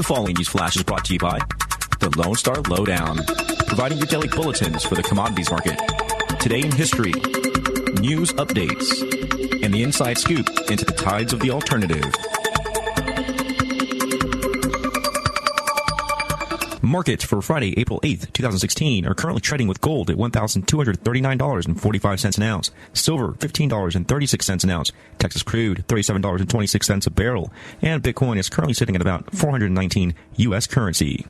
following news flash is brought to you by the Lone Star Lowdown, providing your daily bulletins for the commodities market. Today in history, news updates, and the inside scoop into the tides of the alternative. Markets for Friday, April 8th, 2016 are currently trading with gold at $1,239.45 an ounce, silver $15.36 an ounce, Texas crude $37.26 a barrel, and Bitcoin is currently sitting at about 419 U.S. currency.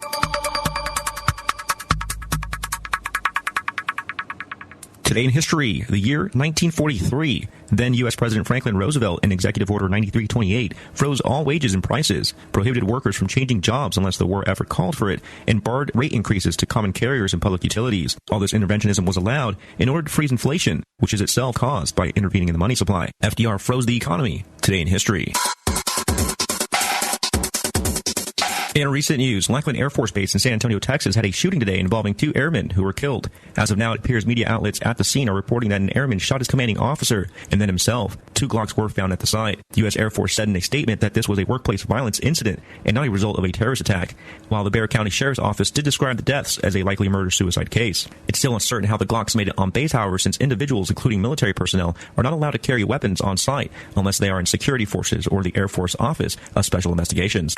Today in history, the year 1943. Then U.S. President Franklin Roosevelt, in Executive Order 9328, froze all wages and prices, prohibited workers from changing jobs unless the war effort called for it, and barred rate increases to common carriers and public utilities. All this interventionism was allowed in order to freeze inflation, which is itself caused by intervening in the money supply. FDR froze the economy. Today in history. In recent news, Lackland Air Force Base in San Antonio, Texas, had a shooting today involving 2 airmen who were killed. As of now, it appears media outlets at the scene are reporting that an airman shot his commanding officer and then himself. 2 Glocks were found at the site. The U.S. Air Force said in a statement that this was a workplace violence incident and not a result of a terrorist attack, while the Bexar County Sheriff's Office did describe the deaths as a likely murder-suicide case. It's still uncertain how the Glocks made it on base, however, since individuals, including military personnel, are not allowed to carry weapons on site unless they are in security forces or the Air Force Office of Special Investigations.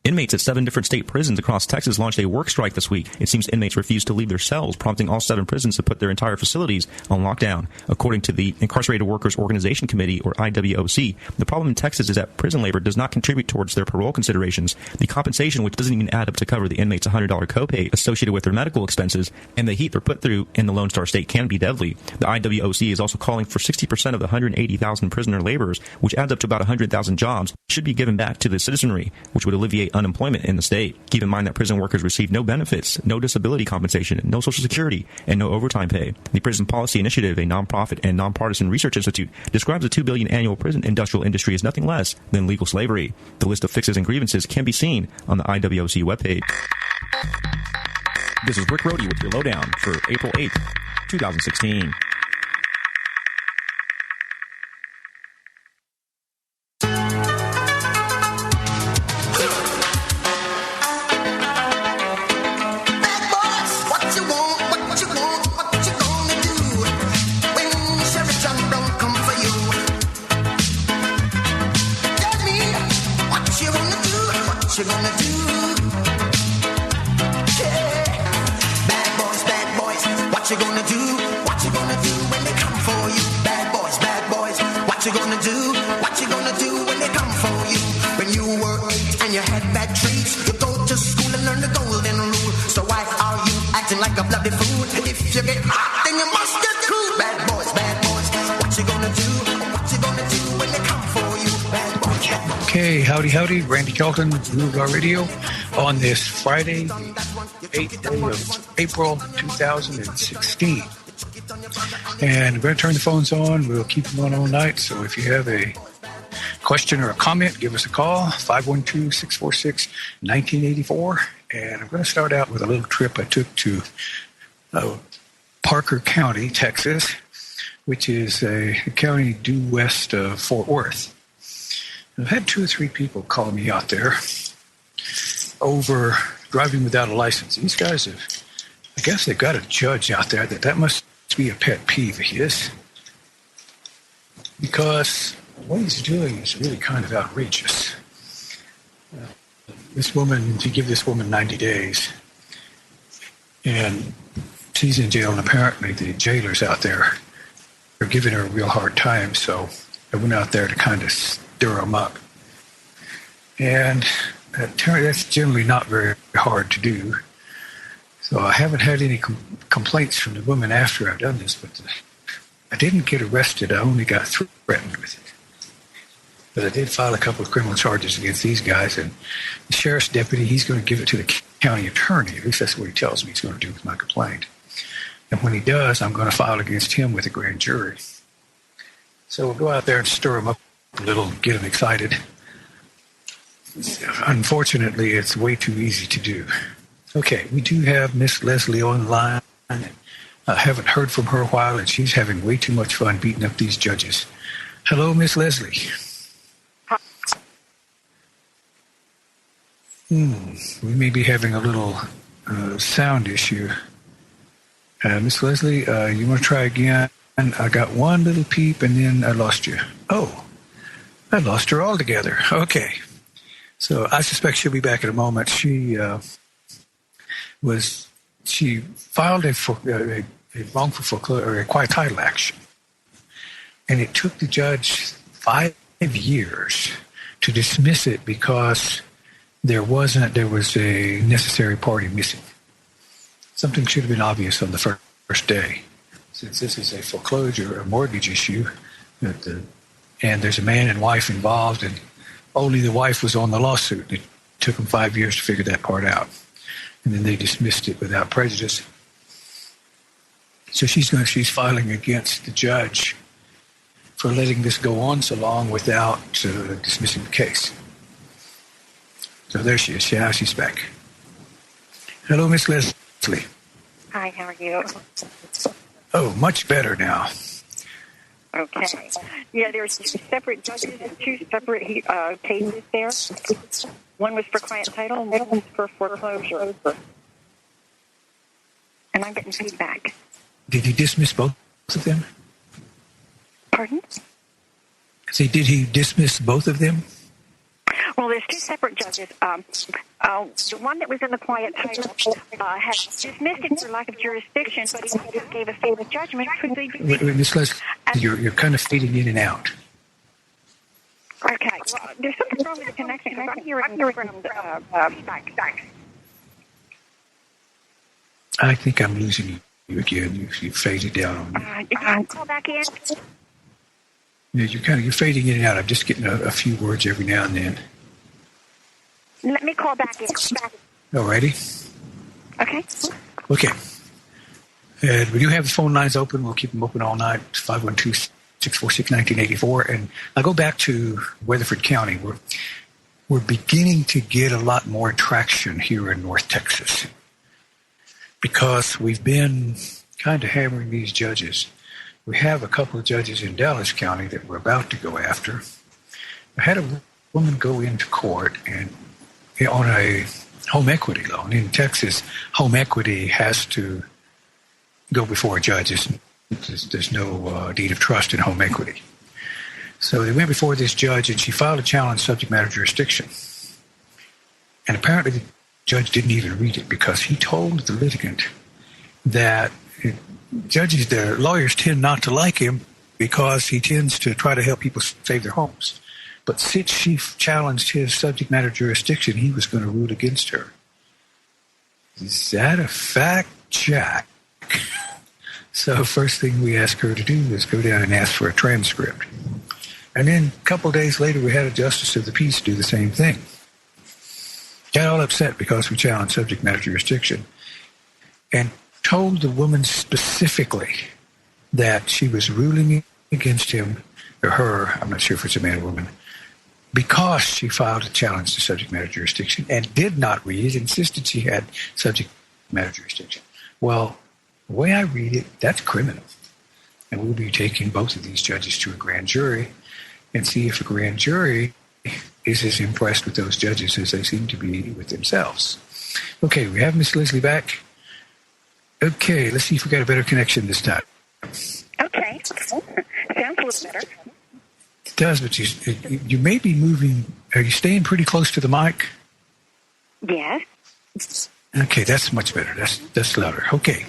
Inmates at 7 different state prisons across Texas launched a work strike this week. It seems inmates refused to leave their cells, prompting all 7 prisons to put their entire facilities on lockdown. According to the Incarcerated Workers Organization Committee, or IWOC, the problem in Texas is that prison labor does not contribute towards their parole considerations, the compensation which doesn't even add up to cover the inmates' $100 copay associated with their medical expenses, and the heat they're put through in the Lone Star State can be deadly. The IWOC is also calling for 60% of the 180,000 prisoner laborers, which adds up to about 100,000 jobs, should be given back to the citizenry, which would alleviate unemployment in the state. Keep in mind that prison workers receive no benefits, no disability compensation, no Social Security, and no overtime pay. The Prison Policy Initiative, a nonprofit and nonpartisan research institute, describes the $2 billion annual prison industrial industry as nothing less than legal slavery. The list of fixes and grievances can be seen on the IWOC webpage. This is Rick Rohde with your lowdown for April 8th, 2016. You gonna do? Yeah. Bad boys, what you gonna do? What you gonna do when they come for you? Bad boys, what you gonna do? What you gonna do when they come for you? When you were 8 and you had bad traits, you go to school and learn the golden rule. So why are you acting like a bloody fool? If you get hot, then you must get cool. Bad boys, what you gonna do? What you gonna do when they come for you? Bad boys. Okay, howdy, Randy Kelton, Blue Gar Radio, on this Friday, 8th day of April 2016. And I'm going to turn the phones on. We'll keep them on all night. So if you have a question or a comment, give us a call, 512-646-1984. And I'm going to start out with a little trip I took to Parker County, Texas, which is a county due west of Fort Worth. I've had 2 or 3 people call me out there over driving without a license. These guys have, I guess they've got a judge out there that must be a pet peeve of his, because what he's doing is really kind of outrageous. This woman, to give this woman 90 days, and she's in jail, and apparently the jailers out there are giving her a real hard time, so I went out there to kind of stir them up. And that's generally not very hard to do. So I haven't had any complaints from the woman after I've done this, but I didn't get arrested. I only got threatened with it. But I did file a couple of criminal charges against these guys, and the sheriff's deputy, he's going to give it to the county attorney. At least that's what he tells me he's going to do with my complaint. And when he does, I'm going to file against him with a grand jury. So we'll go out there and stir them up a little, get them excited. Unfortunately, it's way too easy to do. Okay, we do have Miss Leslie online. I haven't heard from her a while, and she's having way too much fun beating up these judges. Hello, Miss Leslie. Hi, We may be having a little sound issue. Miss Leslie, you want to try again? I got one little peep, and then I lost you. Oh, I lost her altogether. Okay. So I suspect she'll be back in a moment. She filed a wrongful foreclosure or a quiet title action, and it took the judge 5 years to dismiss it because there was a necessary party missing. Something should have been obvious on the first day, since this is a foreclosure, a mortgage issue, and there's a man and wife involved, and only the wife was on the lawsuit. It took them 5 years to figure that part out, and then they dismissed it without prejudice. So she's filing against the judge for letting this go on so long without dismissing the case. So there she is. Yeah, she's back. Hello, Miss Leslie. Hi, how are you? Oh, much better now. Okay. Yeah, there's separate judges and two separate cases there. One was for quiet title and one was for foreclosure. And I'm getting feedback. Did he dismiss both of them? Pardon? Say, did he dismiss both of them? Well, there's two separate judges. The one that was in the quiet title has dismissed it for lack of jurisdiction, but he just gave a favor judgment for the... Wait, Miss Leslie, you're kind of fading in and out. Okay. Well, there's something wrong with the connection because I'm hearing from back. I think I'm losing you again. You faded down on me. You can call back in. Yeah, you're fading in and out. I'm just getting a few words every now and then. Let me call back in. Alrighty. Okay. Okay. And we do have the phone lines open. We'll keep them open all night. 512-646-1984. And I'll go back to Weatherford County. We're beginning to get a lot more traction here in North Texas because we've been kind of hammering these judges. We have a couple of judges in Dallas County that we're about to go after. I had a woman go into court and on a home equity loan. In Texas, home equity has to go before a judge. There's no deed of trust in home equity. So they went before this judge, and she filed a challenge subject matter jurisdiction. And apparently the judge didn't even read it because he told the litigant that the lawyers tend not to like him because he tends to try to help people save their homes. But since she challenged his subject matter jurisdiction, he was going to rule against her. Is that a fact, Jack? So first thing we asked her to do was go down and ask for a transcript. And then a couple of days later, we had a justice of the peace do the same thing. Got all upset because we challenged subject matter jurisdiction and told the woman specifically that she was ruling against him or her, I'm not sure if it's a man or woman, because she filed a challenge to subject matter jurisdiction and did not read it, insisted she had subject matter jurisdiction. Well, the way I read it, that's criminal. And we'll be taking both of these judges to a grand jury and see if a grand jury is as impressed with those judges as they seem to be with themselves. Okay, we have Miss Leslie back. Okay, let's see if we got a better connection this time. Okay. Sounds a little better. It does, but you may be moving. Are you staying pretty close to the mic? Yes. Okay, that's much better. That's louder. Okay.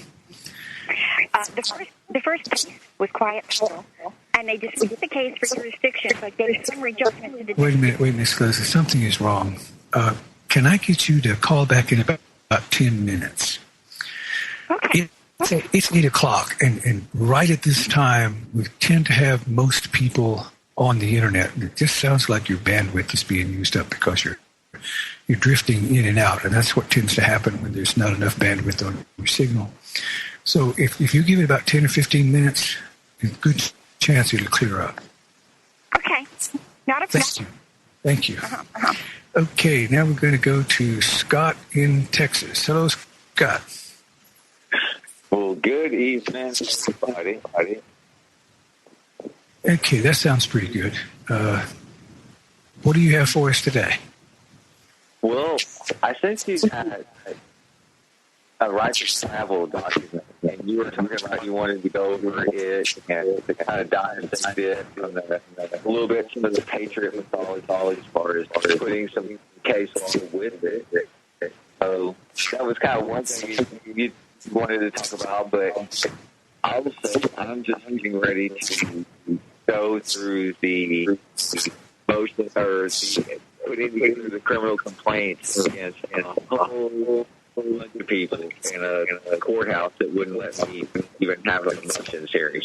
The first case was quiet title, and they dismissed the case for jurisdiction, but gave summary judgment to the... Wait a minute, Miss Leslie. Something is wrong. Can I get you to call back in about 10 minutes? Okay. It's 8 o'clock, and right at this time, we tend to have most people on the internet. It just sounds like your bandwidth is being used up because you're drifting in and out, and that's what tends to happen when there's not enough bandwidth on your signal. So if you give it about 10 or 15 minutes, there's a good chance it'll clear up. Okay. Not a problem. Thank you. Okay, now we're going to go to Scott in Texas. Hello, Scott. Well, good evening, everybody. Okay, that sounds pretty good. What do you have for us today? Well, I sent you that a right to travel document, and you were talking about you wanted to go over it and to kind of dissect it from a little bit some of the Patriot mythology as far as putting some case law with it. So that was kind of one thing you wanted to talk about, but also I'm just getting ready to go through the motion or putting together the criminal complaints against a whole bunch of people in a courthouse that wouldn't let me even have a motions hearing.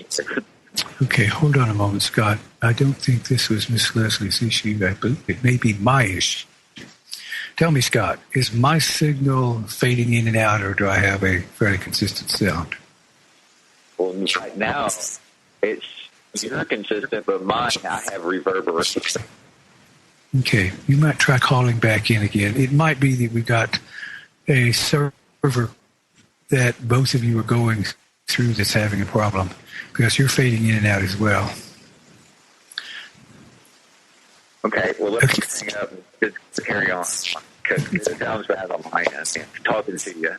Okay, hold on a moment, Scott. I don't think this was Miss Leslie's issue. I believe it may be my issue. Tell me, Scott, is my signal fading in and out, or do I have a fairly consistent sound? Well, right now, you're consistent, but mine, I have reverberation. Okay, you might try calling back in again. It might be that we got a server that both of you are going through that's having a problem, because you're fading in and out as well. Okay, well, let's hang up and just carry on, because it sounds bad on my end, talking to you.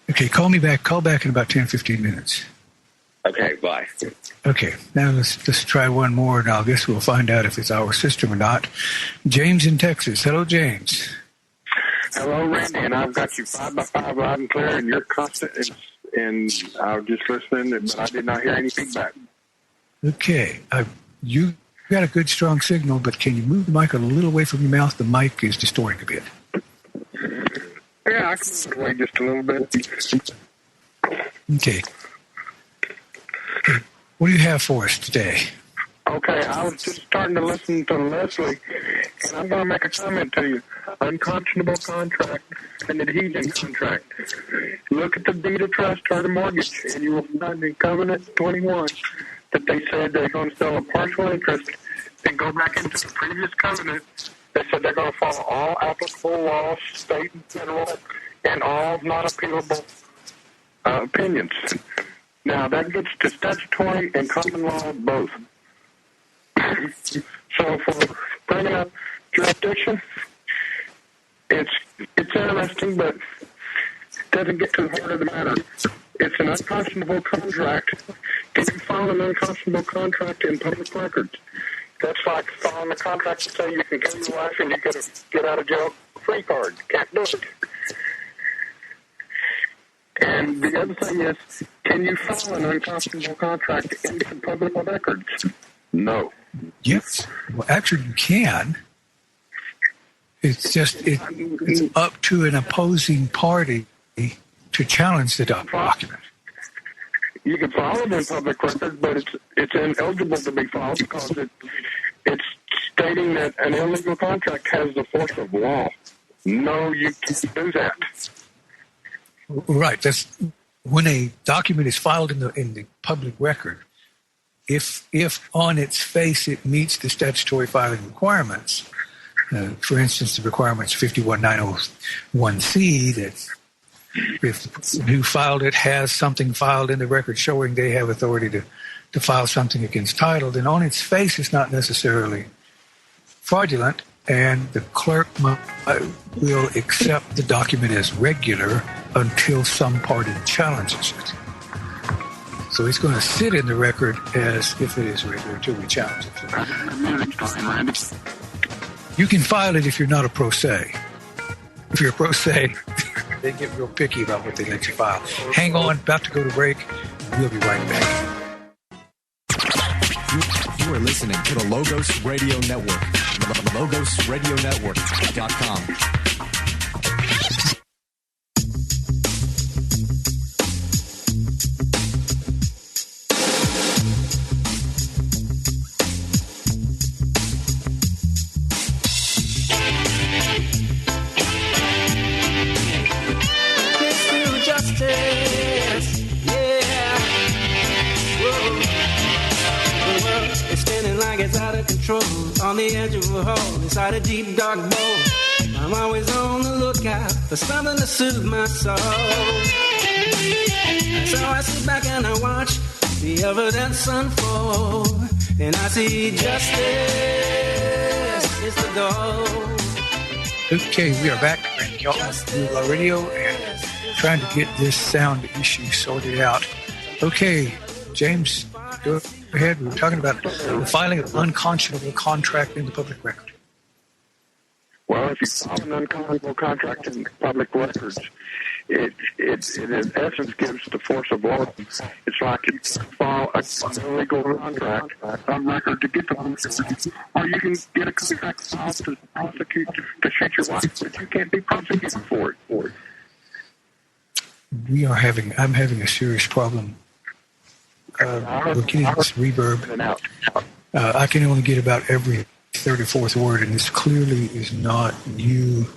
Okay, call back in about 10-15 minutes. Okay, bye. Okay, now let's try one more, and I guess we'll find out if it's our system or not. James in Texas. Hello, James. Hello, Randy, and I've got you 5x5 loud and clear, and you're constant, and I was just listening, but I did not hear any feedback. Okay, you got a good, strong signal, but can you move the mic a little away from your mouth? The mic is distorting a bit. Yeah, I can move away just a little bit. Okay. What do you have for us today? Okay, I was just starting to listen to Leslie, and I'm going to make a comment to you. Unconscionable contract and adhesion contract. Look at the deed of trust or the mortgage, and you will find in Covenant 21 that they said they're going to sell a partial interest and go back into the previous covenant. They said they're going to follow all applicable laws, state and federal, and all non-appealable opinions. Now, that gets to statutory and common law both. So for bringing up jurisdiction, it's interesting, but it doesn't get to the heart of the matter. It's an unconscionable contract. Can you file an unconscionable contract in public records? That's like filing a contract to say you can kill your wife and you get a get out of jail free card. Can't do it. And the other thing is, can you file an unconscionable contract in public records? No. Yes. Well, actually, you can. It's just it's up to an opposing party to challenge the document. You can file it in public record, but it's ineligible to be filed because it's stating that an illegal contract has the force of law. No, you can't do that. Right. That's when a document is filed in the public record. If on its face it meets the statutory filing requirements, for instance, the requirements 51901C, that if the person who filed it has something filed in the record showing they have authority to file something against title, then on its face it's not necessarily fraudulent, and the clerk will accept the document as regular until some party challenges it. So it's going to sit in the record as if it is regular until we challenge it. You can file it if you're not a pro se. If you're a pro se, they get real picky about what they let you file. Hang on, about to go to break. We'll be right back. You are listening to the Logos Radio Network. LogosRadioNetwork.com. On the edge of a hole, inside a deep dark bowl, I'm always on the lookout for something to soothe my soul. So I sit back and I watch the evidence unfold, and I see justice is the goal. Okay, we are back. Randy Keltman, Blue Law Radio, and trying to get this sound issue sorted out. Okay, James, go ahead. We were talking about the filing of unconscionable contract in the public record. Well, if you file an unconscionable contract in public records, it in essence gives the force of law. It's like you file an illegal contract on record to get the money, or you can get a contract filed to prosecute, to shoot your wife, but you can't be prosecuted for it. I'm having a serious problem. We're getting this reverb. I can only get about every 34th word, and this clearly is not you.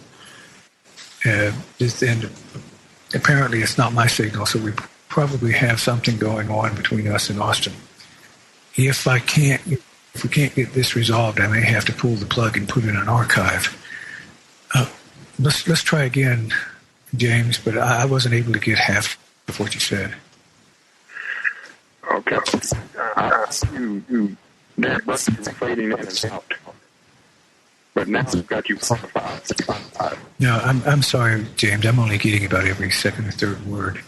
And apparently it's not my signal, so we probably have something going on between us and Austin. If we can't get this resolved, I may have to pull the plug and put it in an archive. Let's try again, James, but I wasn't able to get half of what you said. Okay. That button is fading in and out. But now I've got you qualified. No, I'm sorry, James. I'm only getting about every second or third word.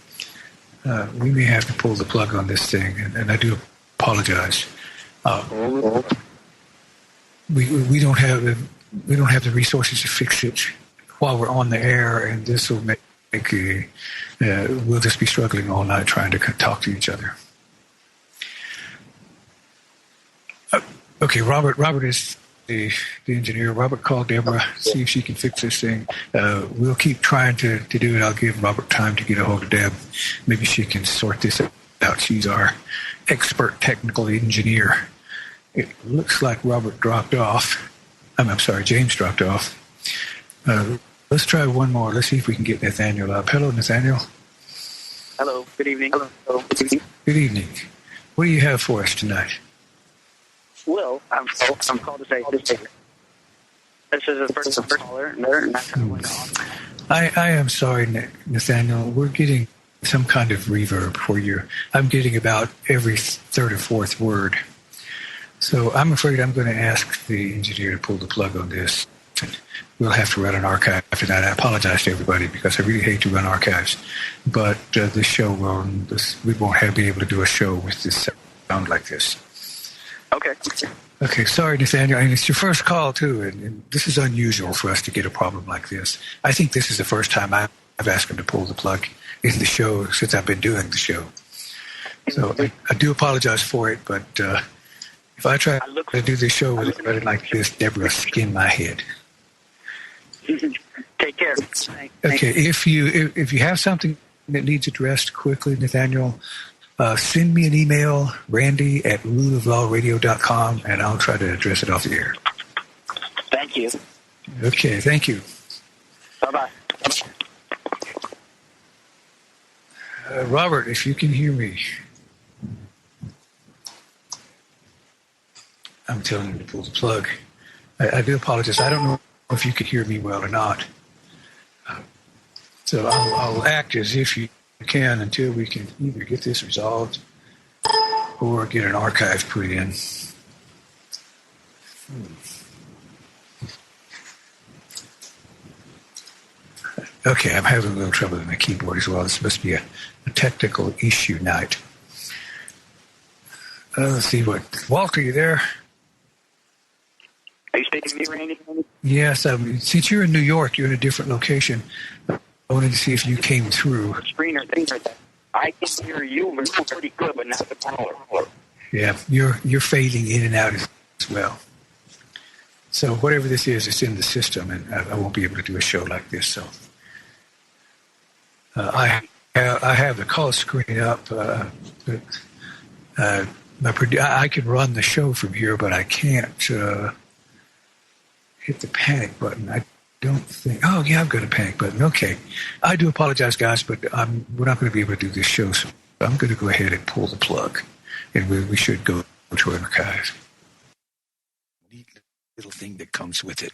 We may have to pull the plug on this thing, and I do apologize. We don't have the resources to fix it while we're on the air, and this will make we'll just be struggling all night trying to talk to each other. Okay, Robert is the engineer. Robert, call Deborah, see if she can fix this thing. We'll keep trying to do it. I'll give Robert time to get a hold of Deb. Maybe she can sort this out. She's our expert technical engineer. It looks like Robert dropped off. I'm sorry, James dropped off. Let's try one more. Let's see if we can get Nathaniel up. Hello, Nathaniel. Hello. Good evening. Hello. Good evening. What do you have for us tonight? Well, I'm called to say this is the first caller. I am sorry, Nathaniel. We're getting some kind of reverb for you. I'm getting about every third or fourth word. So I'm afraid I'm going to ask the engineer to pull the plug on this. We'll have to run an archive after that. I apologize to everybody because I really hate to run archives. But this show we won't be able to do a show with this sound like this. Okay. Okay, sorry, Nathaniel. And it's your first call, too, and this is unusual for us to get a problem like this. I think this is the first time I've asked him to pull the plug in the show since I've been doing the show. So I do apologize for it, but if I try to do this show with anybody like this, Deborah skin my head. Take care. Okay, if you have something that needs addressed quickly, Nathaniel, send me an email, randy@ruleoflawradio.com, and I'll try to address it off the air. Thank you. Okay, thank you. Bye-bye. Robert, if you can hear me. I'm telling you to pull the plug. I do apologize. I don't know if you could hear me well or not. So I'll act as if you can until we can either get this resolved or get an archive put in. Okay, I'm having a little trouble with my keyboard as well. This must be a technical issue night. Let's see what... Walter, you there? Are you speaking to me, Randy? Yes. Since you're in New York, you're in a different location. I wanted to see if you came through. Screener things like that. I can hear you pretty good, but not the caller. Yeah, you're fading in and out as well. So whatever this is, it's in the system, and I won't be able to do a show like this. So I have the call screen up. I can run the show from here, but I can't hit the panic button. I don't think. Oh, yeah, I've got a panic button. Okay. I do apologize, guys, but we're not going to be able to do this show, so I'm going to go ahead and pull the plug, and we should go to an archive. Neat little thing that comes with it.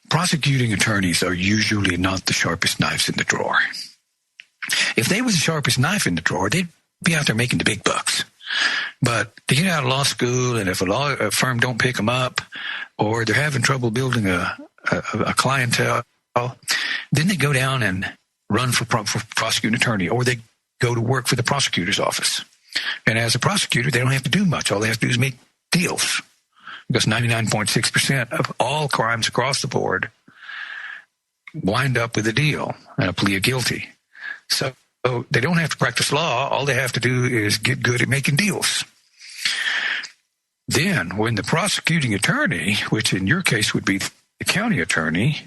Prosecuting attorneys are usually not the sharpest knives in the drawer. If they were the sharpest knife in the drawer, they'd be out there making the big bucks. But they get out of law school, and if a firm don't pick them up, or they're having trouble building a a clientele. Then they go down and run for prosecuting attorney, or they go to work for the prosecutor's office. And as a prosecutor, they don't have to do much. All they have to do is make deals. Because 99.6% of all crimes across the board wind up with a deal and a plea of guilty. So they don't have to practice law. All they have to do is get good at making deals. Then when the prosecuting attorney, which in your case would be the county attorney,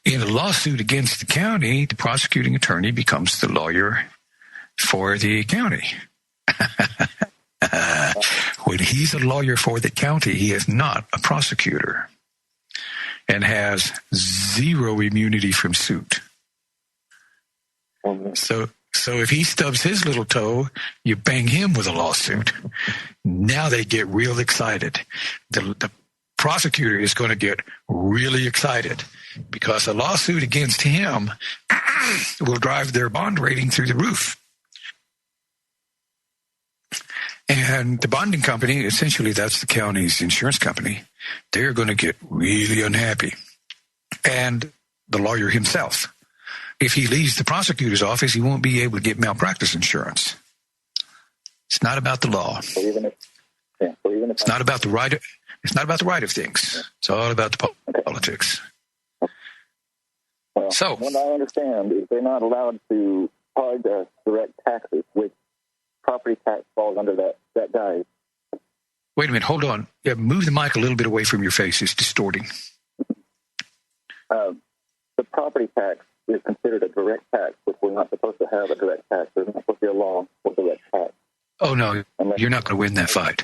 in a lawsuit against the county, the prosecuting attorney becomes the lawyer for the county. When he's a lawyer for the county, he is not a prosecutor and has zero immunity from suit. So if he stubs his little toe, you bang him with a lawsuit. Now they get real excited. The prosecutor is going to get really excited because a lawsuit against him will drive their bond rating through the roof. And the bonding company, essentially that's the county's insurance company, they're going to get really unhappy. And the lawyer himself. If he leaves the prosecutor's office, he won't be able to get malpractice insurance. It's not about the law. It's not about the right. It's not about the right of things. It's all about the politics. Well, so, what I understand is they're not allowed to charge us direct taxes, which property tax falls under that guise. Wait a minute. Hold on. Yeah, move the mic a little bit away from your face. It's distorting. The property tax is considered a direct tax, which we're not supposed to have a direct tax. There's not supposed to be a law for direct tax. Oh, no. You're not going to win that fight.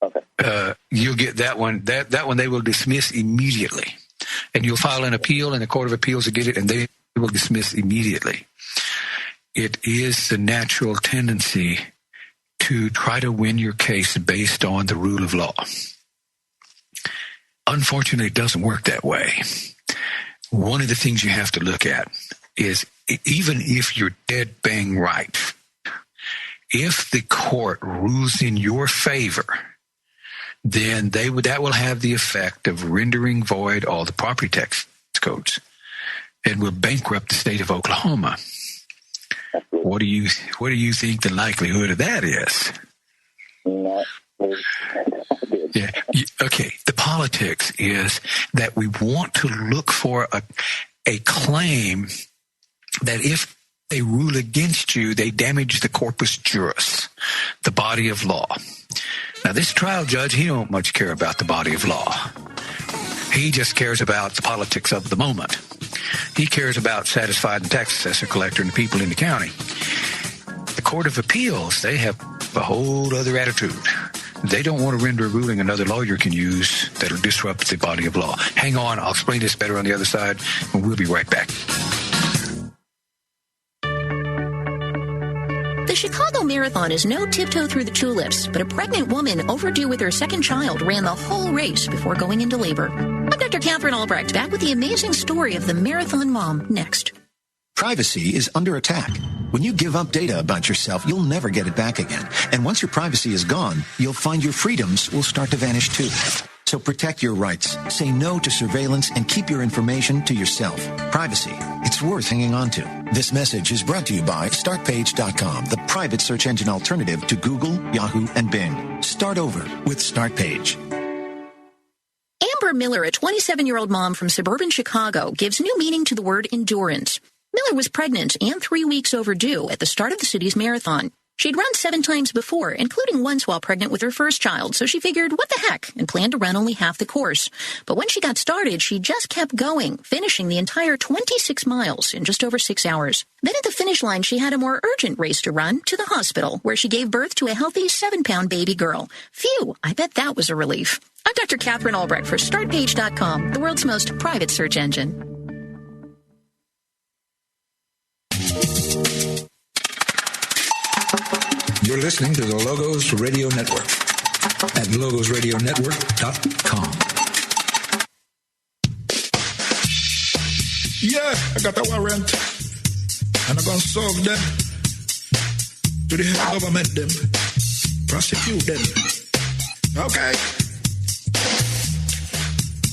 Okay. You'll get that one. That one they will dismiss immediately. And you'll file an appeal, and the Court of Appeals will get it, and they will dismiss immediately. It is the natural tendency to try to win your case based on the rule of law. Unfortunately, it doesn't work that way. One of the things you have to look at is, even if you're dead bang right, if the court rules in your favor, then that will have the effect of rendering void all the property tax codes and will bankrupt the state of Oklahoma. What do you think the likelihood of that is? Yeah. Okay. The politics is that we want to look for a claim that if they rule against you, they damage the corpus juris, the body of law. Now, this trial judge, he don't much care about the body of law. He just cares about the politics of the moment. He cares about satisfying the tax assessor, collector, and the people in the county. The Court of Appeals, they have a whole other attitude. They don't want to render a ruling another lawyer can use that'll disrupt the body of law. Hang on, I'll explain this better on the other side, and we'll be right back. The Chicago Marathon is no tiptoe through the tulips, but a pregnant woman overdue with her second child ran the whole race before going into labor. I'm Dr. Catherine Albrecht, back with the amazing story of the marathon mom next. Privacy is under attack. When you give up data about yourself, you'll never get it back again. And once your privacy is gone, you'll find your freedoms will start to vanish too. So protect your rights, say no to surveillance, and keep your information to yourself. Privacy, it's worth hanging on to. This message is brought to you by StartPage.com, the private search engine alternative to Google, Yahoo, and Bing. Start over with StartPage. Amber Miller, a 27-year-old mom from suburban Chicago, gives new meaning to the word endurance. Miller was pregnant and 3 weeks overdue at the start of the city's marathon. She'd run 7 times before, including once while pregnant with her first child, so she figured, what the heck, and planned to run only half the course. But when she got started, she just kept going, finishing the entire 26 miles in just over 6 hours. Then at the finish line, she had a more urgent race to run to the hospital, where she gave birth to a healthy 7-pound baby girl. Phew, I bet that was a relief. I'm Dr. Catherine Albrecht for StartPage.com, the world's most private search engine. You're listening to the Logos Radio Network at logosradionetwork.com. Yeah, I got a warrant. And I'm going to serve them to the head government, them. Prosecute them. Okay.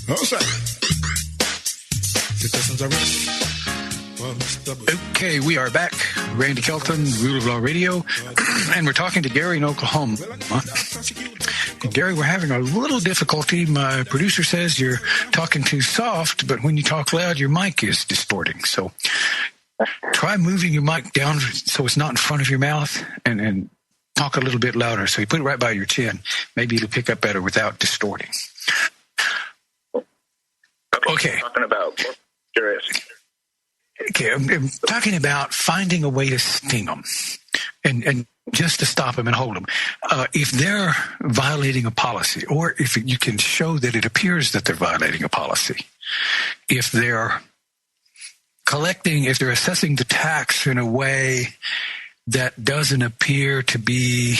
Oh, sir. Citizens arrest. Okay, we are back. Randy Kelton, Rule of Law Radio, and we're talking to Gary in Oklahoma. Gary, we're having a little difficulty. My producer says you're talking too soft, but when you talk loud, your mic is distorting. So try moving your mic down so it's not in front of your mouth, and talk a little bit louder. So you put it right by your chin. Maybe it'll pick up better without distorting. Okay. Talking about jurisdiction. Okay, I'm talking about finding a way to sting them and just to stop them and hold them. If they're violating a policy, or if you can show that it appears that they're violating a policy, if they're assessing the tax in a way that doesn't appear to be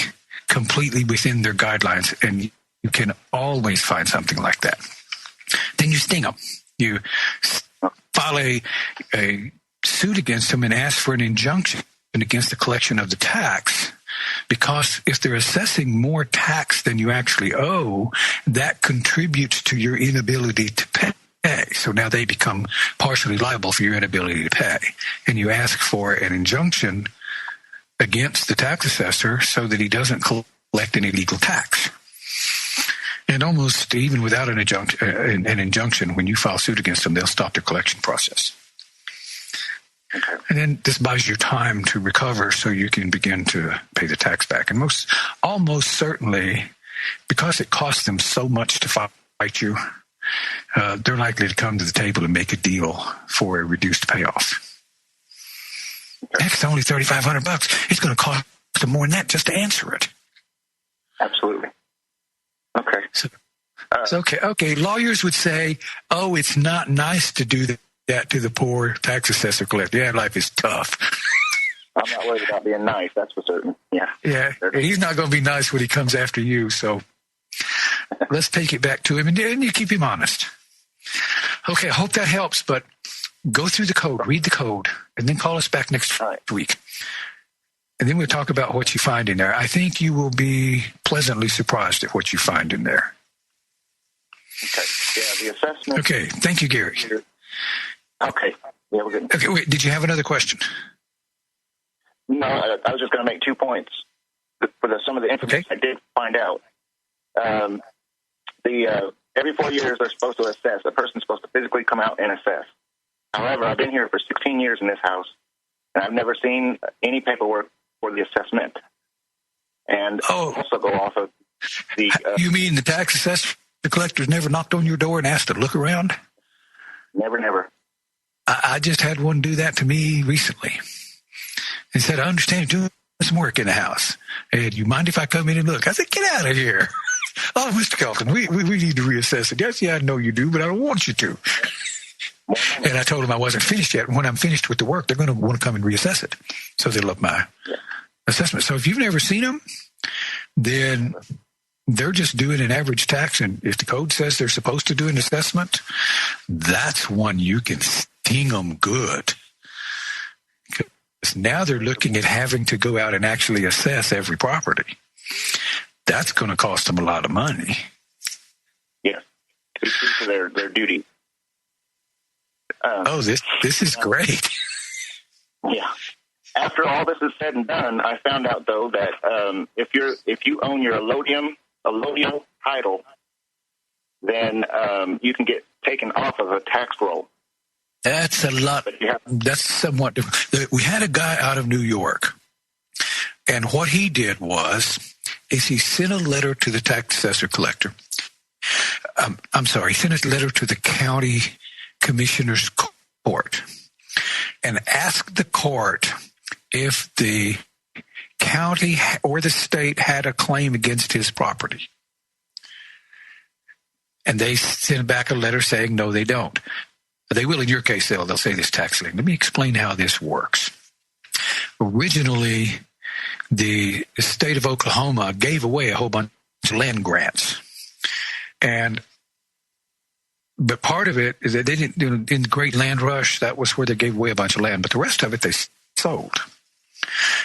completely within their guidelines, and you can always find something like that, then you sting them. You file a suit against them and ask for an injunction against the collection of the tax, because if they're assessing more tax than you actually owe, that contributes to your inability to pay. So now they become partially liable for your inability to pay. And you ask for an injunction against the tax assessor so that he doesn't collect any illegal tax. And almost even without an injunction, when you file suit against them, they'll stop their collection process. Okay. And then this buys you time to recover so you can begin to pay the tax back. And almost certainly, because it costs them so much to fight you, they're likely to come to the table and make a deal for a reduced payoff. Okay. Heck, it's only $3,500. It's going to cost them more than that just to answer it. Absolutely. Okay. So okay. Lawyers would say, "Oh, it's not nice to do that to the poor tax assessor collector. Yeah, life is tough." I'm not worried about being nice. That's for certain. Yeah. Yeah. He's not going to be nice when he comes after you. So let's take it back to him, and you keep him honest. Okay. I hope that helps. But go through the code, read the code, and then call us back next week. And then we'll talk about what you find in there. I think you will be pleasantly surprised at what you find in there. Okay. Yeah, the assessment. Okay. Thank you, Gary. Okay. Yeah, we're good. Okay. Wait, did you have another question? No, I was just going to make 2 points. For some of the information I did find out, every 4 years they're supposed to assess. A person's supposed to physically come out and assess. However, I've been here for 16 years in this house, and I've never seen any paperwork for the assessment. And also go off of the... you mean the tax assessor, the collectors never knocked on your door and asked to look around? Never. I just had one do that to me recently. He said, "I understand you're doing some work in the house. And you mind if I come in and look?" I said, "Get out of here." "Oh, Mr. Kelton, we need to reassess it." "Yes, yeah, I know you do, but I don't want you to." And I told him I wasn't finished yet. When I'm finished with the work, they're going to want to come and reassess it. So they'll up my assessment. So if you've never seen them, then they're just doing an average tax. And if the code says they're supposed to do an assessment, that's one you can sting them good. Because now they're looking at having to go out and actually assess every property. That's going to cost them a lot of money. Yeah. It's for their duty. This is great. Yeah. After all this is said and done, I found out though that if you own your allodial title, then you can get taken off of a tax roll. That's a lot. That's somewhat different. We had a guy out of New York, and what he did is he sent a letter to the tax assessor collector. He sent a letter to the county commissioner's court and asked the court if the county or the state had a claim against his property. And they sent back a letter saying, no, they don't. They will, in your case, they'll say this tax lien. Let me explain how this works. Originally, the state of Oklahoma gave away a whole bunch of land grants. But part of it is that they didn't, in the Great Land Rush, that was where they gave away a bunch of land. But the rest of it, they sold.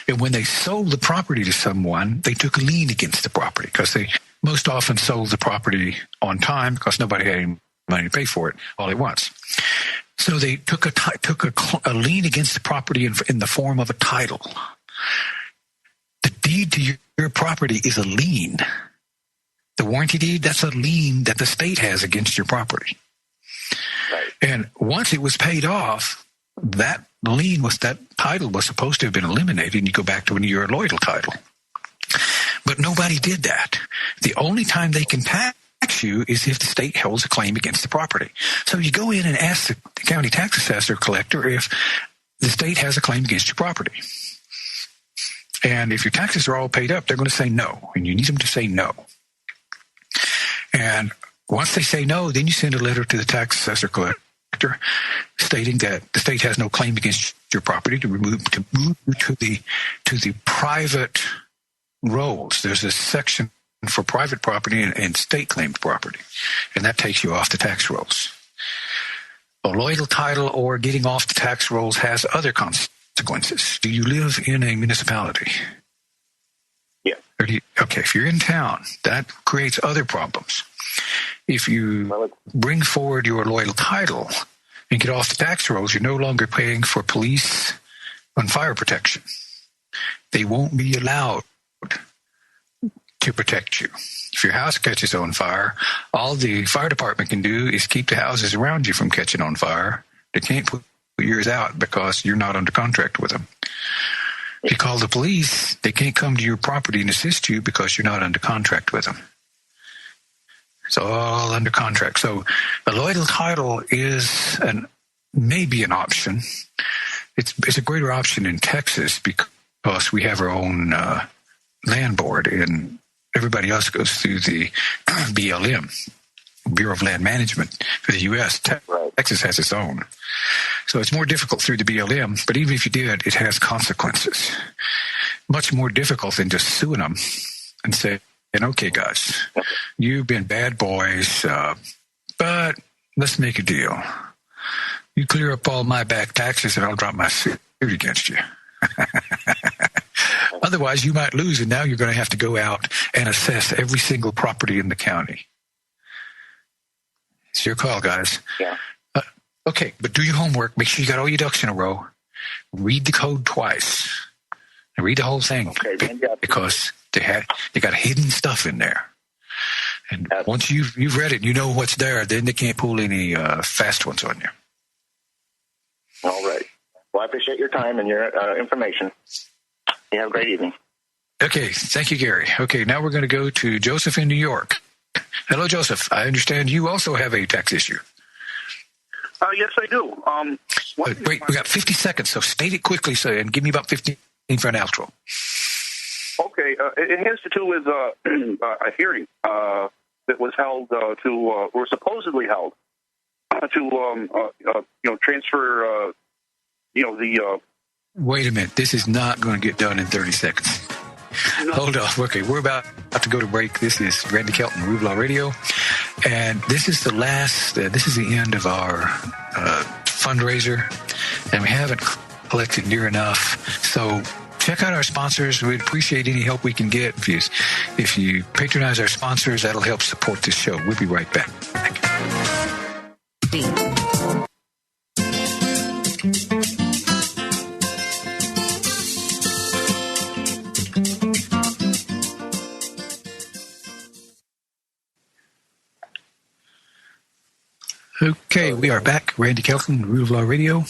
And when they sold the property to someone, they took a lien against the property because they most often sold the property on time because nobody had any money to pay for it all at once. So they took a lien against the property in the form of a title. The deed to your property is a lien. The warranty deed, that's a lien that the state has against your property. Right. And once it was paid off, that title was supposed to have been eliminated, and you go back to when you're a loyal title. But nobody did that. The only time they can tax you is if the state holds a claim against the property. So you go in and ask the county tax assessor collector if the state has a claim against your property. And if your taxes are all paid up, they're going to say no, and you need them to say no. And once they say no, then you send a letter to the tax assessor collector stating that the state has no claim against your property to move you to the private rolls. There's a section for private property and state-claimed property, and that takes you off the tax rolls. A loyal title or getting off the tax rolls has other consequences. Do you live in a municipality? Yeah. Okay, if you're in town, that creates other problems. If you bring forward your loyal title and get off the tax rolls, you're no longer paying for police and fire protection. They won't be allowed to protect you. If your house catches on fire, all the fire department can do is keep the houses around you from catching on fire. They can't put yours out because you're not under contract with them. If you call the police, they can't come to your property and assist you because you're not under contract with them. It's all under contract. So a loyal title is maybe an option. It's a greater option in Texas because we have our own land board, and everybody else goes through the BLM, Bureau of Land Management for the U.S. Texas has its own. So it's more difficult through the BLM, but even if you did, it has consequences. Much more difficult than just suing them and saying, okay, guys, you've been bad boys, but let's make a deal. You clear up all my back taxes and I'll drop my suit against you. Otherwise, you might lose, and now you're going to have to go out and assess every single property in the county. It's your call, guys. Yeah. Okay, but do your homework. Make sure you got all your ducks in a row. Read the code twice. And read the whole thing. Okay, because they got hidden stuff in there. And once you've read it and you know what's there, then they can't pull any fast ones on you. All right. Well, I appreciate your time and your information. You have a great evening. Okay, thank you, Gary. Okay, now we're going to go to Joseph in New York. Hello, Joseph. I understand you also have a tax issue. Yes, I do. Wait, we got 50 seconds, so state it quickly, and give me about 15 for an outro. Okay, it has to do with a hearing that was held or supposedly held to transfer the. Wait a minute, this is not going to get done in 30 seconds. No. Hold on. Okay, we're about to go to break. This is Randy Kelton, Rule of Law Radio, and this is the last. This is the end of our fundraiser, and we haven't collected near enough. So check out our sponsors. We'd appreciate any help we can get. If you patronize our sponsors, that'll help support this show. We'll be right back. Okay, we are back. Randy Kelton, Rule of Law Radio.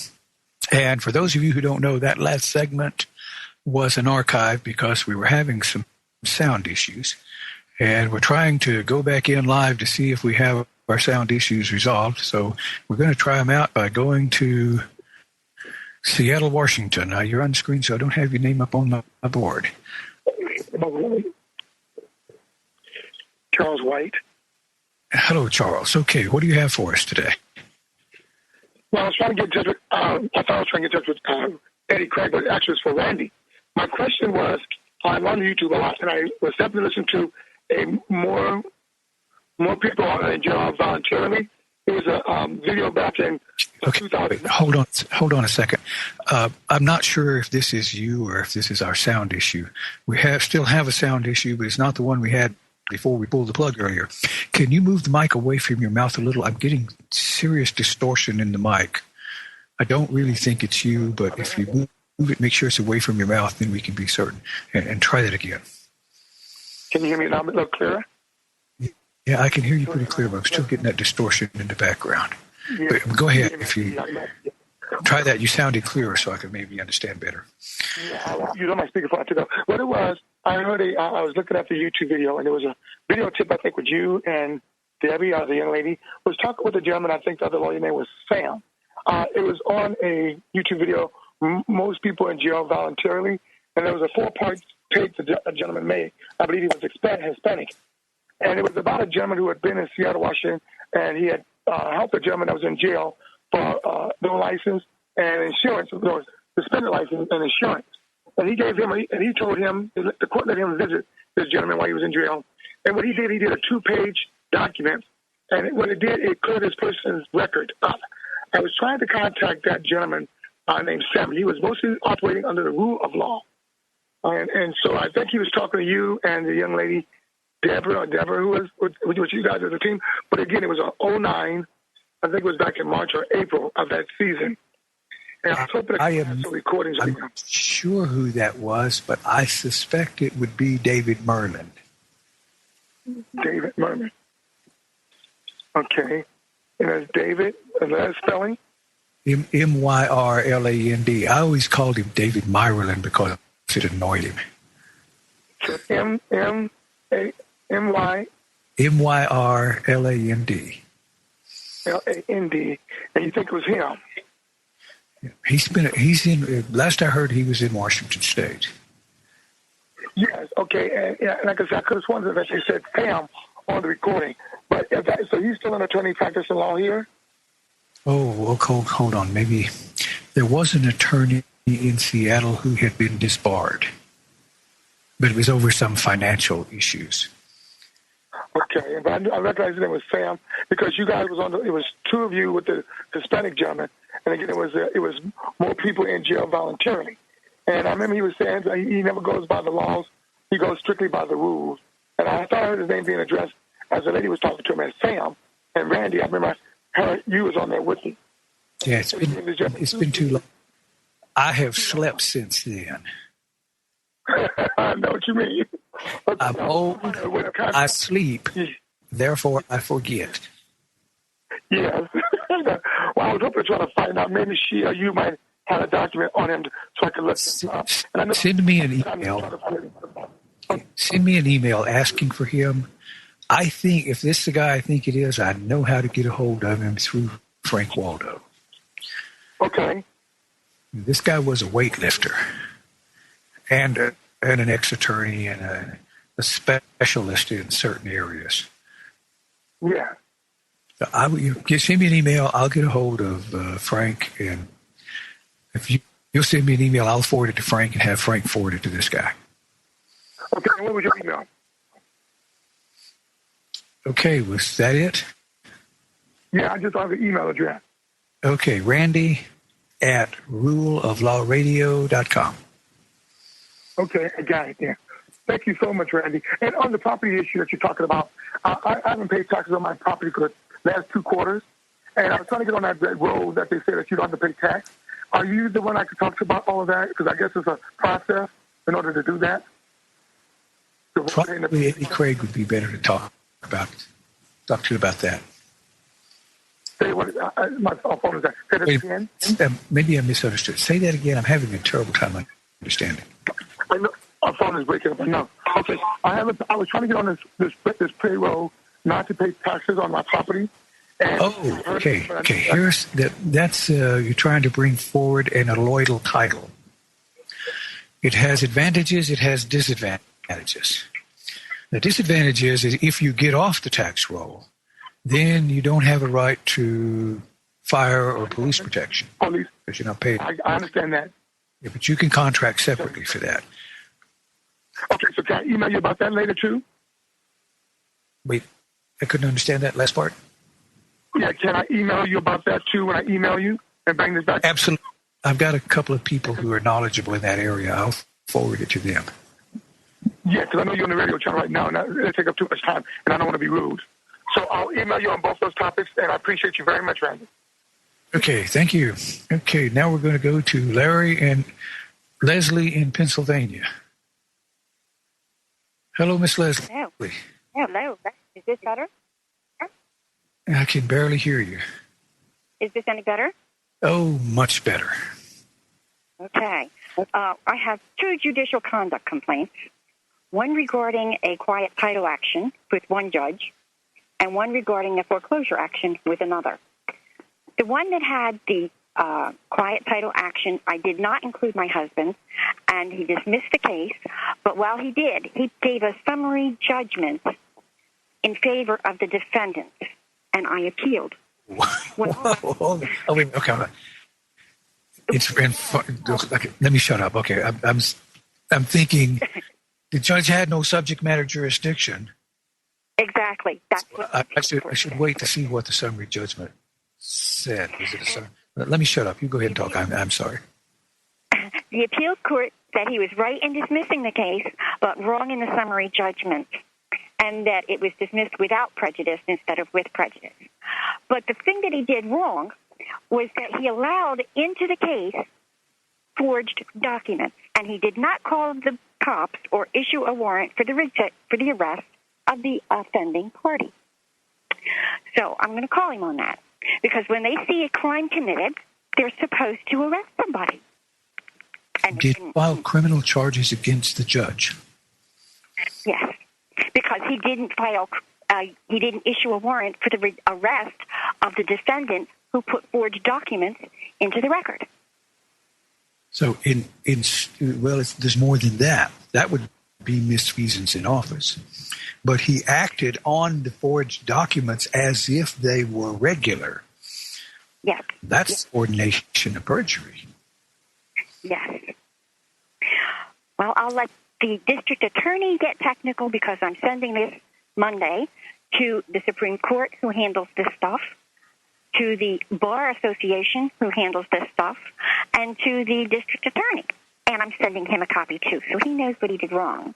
And for those of you who don't know, that last segment was an archive because we were having some sound issues. And we're trying to go back in live to see if we have our sound issues resolved. So we're going to try them out by going to Seattle, Washington. Now, you're on screen, so I don't have your name up on my board. Charles White. Hello, Charles. Okay, what do you have for us today? Well, I was trying to get in touch with, I thought I was trying to get in touch with Eddie Craig, but actually it's for Randy. My question was, I'm on YouTube a lot, and I was definitely listening to more people on job voluntarily. It was a video back in 2000. Hold on a second. I'm not sure if this is you or if this is our sound issue. We still have a sound issue, but it's not the one we had before we pulled the plug earlier. Can you move the mic away from your mouth a little? I'm getting serious distortion in the mic. I don't really think it's you, but if you move it, make sure it's away from your mouth, then we can be certain. And try that again. Can you hear me now a little clearer? Yeah, I can hear you pretty clear, but I'm still getting that distortion in the background. Yeah. But go ahead. If you try that, you sounded clearer, so I could maybe understand better. Yeah, you know my speakerphone took off. What it was, I heard I was looking at the YouTube video, and there was a video tip, I think, with you and Debbie, the young lady, was talking with a gentleman. I think the other lawyer name was Sam. It was on a YouTube video. Most people in jail voluntarily, and there was a 4-part tape the gentleman made. I believe he was Hispanic. And it was about a gentleman who had been in Seattle, Washington, and he had helped a gentleman that was in jail for no license and insurance, no, suspended license and insurance. And he gave him, and he told him, the court let him visit this gentleman while he was in jail. And what he did a 2-page document. And what it did, it cleared this person's record up. I was trying to contact that gentleman named Sam. He was mostly operating under the rule of law. And so I think he was talking to you and the young lady, Deborah, who was with you guys as a team. But again, it was on 2009. I think it was back in March or April of that season. And I was hoping to get some recordings. I'm not sure who that was, but I suspect it would be David Merlin. David Merlin. Okay. And that's David, and that's spelling? Myrland. I always called him David Myrland because it annoyed him. So Myrland. LAND. And you think it was him? He's in. Last I heard, he was in Washington State. Yes. Okay. And like I said, I could have sworn that they said Sam on the recording. But so he's still an attorney practicing law here? Oh, hold on. Maybe there was an attorney in Seattle who had been disbarred, but it was over some financial issues. Okay, and I recognize his name was Sam because you guys was it was 2 of you with the Hispanic gentleman, and again it was more people in jail voluntarily. And I remember he was saying that he never goes by the laws; he goes strictly by the rules. And I thought I heard his name being addressed as the lady was talking to him as Sam. And Randy, I remember you was on there with me. Yeah, it's been too long. I have slept since then. I know what you mean. I'm old, I sleep, therefore I forget. Yes. Well, I was hoping to try to find out. Maybe she or you might have a document on him so I can look him up. Send me an email. Send me an email asking for him. I think if this is the guy I think it is, I know how to get a hold of him through Frank Waldo. Okay. This guy was a weightlifter and an ex-attorney and a specialist in certain areas. Yeah. Send me an email. I'll get a hold of Frank, and if you'll send me an email, I'll forward it to Frank and have Frank forward it to this guy. Okay, what was your email? Okay, was that it? Yeah, I just have the email address. Okay, Randy at ruleoflawradio.com. Okay, I got it there. Thank you so much, Randy. And on the property issue that you're talking about, I haven't paid taxes on my property for the last 2 quarters, and I was trying to get on that road that they say that you don't have to pay tax. Are you the one I could talk to about all of that? Because I guess it's a process in order to do that. Probably Eddie Craig would be better to talk to you about that. Say what? My phone is that. Say that again. Maybe I misunderstood. Say that again. I'm having a terrible time understanding. I know our phone is breaking up. I know. Okay, I was trying to get on this payroll not to pay taxes on my property. And okay. Here's that's you're trying to bring forward an alloidal title. It has advantages. It has disadvantages. The disadvantage is if you get off the tax roll, then you don't have a right to fire or police protection because you're not paid. I understand that. Yeah, but you can contract separately for that. Okay, so can I email you about that later too? Wait, I couldn't understand that last part. Yeah, can I email you about that too when I email you and bring this back? Absolutely. I've got a couple of people who are knowledgeable in that area. I'll forward it to them. Yeah, because I know you're on the radio channel right now, and it'll take up too much time, and I don't want to be rude. So I'll email you on both those topics, and I appreciate you very much, Randy. Okay, thank you. Okay, now we're going to go to Larry and Leslie in Pennsylvania. Hello, Miss Leslie. Hello. Hello. Is this better? I can barely hear you. Is this any better? Oh, much better. Okay. I have 2 judicial conduct complaints, one regarding a quiet title action with one judge, and one regarding a foreclosure action with another. The one that had the quiet title action, I did not include my husband, and he dismissed the case, but while he did, he gave a summary judgment in favor of the defendant, and I appealed. Whoa. Okay, hold on. Okay, let me shut up. Okay, I'm thinking the judge had no subject matter jurisdiction. Exactly. That's what I should wait to see what the summary judgment said. Is it a summary? Let me shut up. You go ahead and talk. I'm sorry. The appeals court said he was right in dismissing the case, but wrong in the summary judgment, and that it was dismissed without prejudice instead of with prejudice. But the thing that he did wrong was that he allowed into the case forged documents, and he did not call the cops or issue a warrant for the arrest of the offending party. So I'm going to call him on that, because when they see a crime committed, they're supposed to arrest somebody. And did file criminal charges against the judge? Yes, because he didn't issue a warrant for the arrest of the defendant who put forged documents into the record. So, there's more than that. That would be misfeasance in office. But he acted on the forged documents as if they were regular. Yes. That's ordination of perjury. Yes. Well, I'll let the district attorney get technical, because I'm sending this Monday to the Supreme Court, who handles this stuff, to the Bar Association, who handles this stuff, and to the district attorney. And I'm sending him a copy, too, so he knows what he did wrong.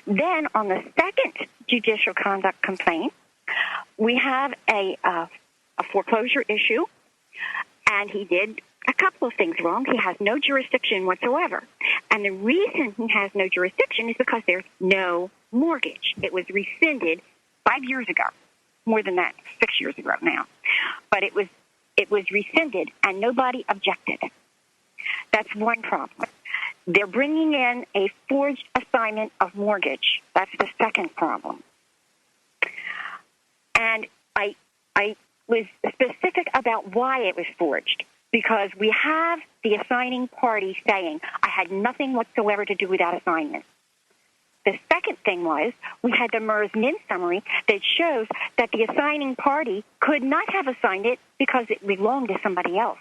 Then on the second judicial conduct complaint, we have a foreclosure issue, and he did a couple of things wrong. He has no jurisdiction whatsoever. And the reason he has no jurisdiction is because there's no mortgage. It was rescinded 5 years ago. More than that, 6 years ago now. But it was rescinded, and nobody objected. That's one problem. They're bringing in a forged assignment of mortgage. That's the second problem. And I was specific about why it was forged, because we have the assigning party saying, I had nothing whatsoever to do with that assignment. The second thing was we had the MERS-MIN summary that shows that the assigning party could not have assigned it because it belonged to somebody else.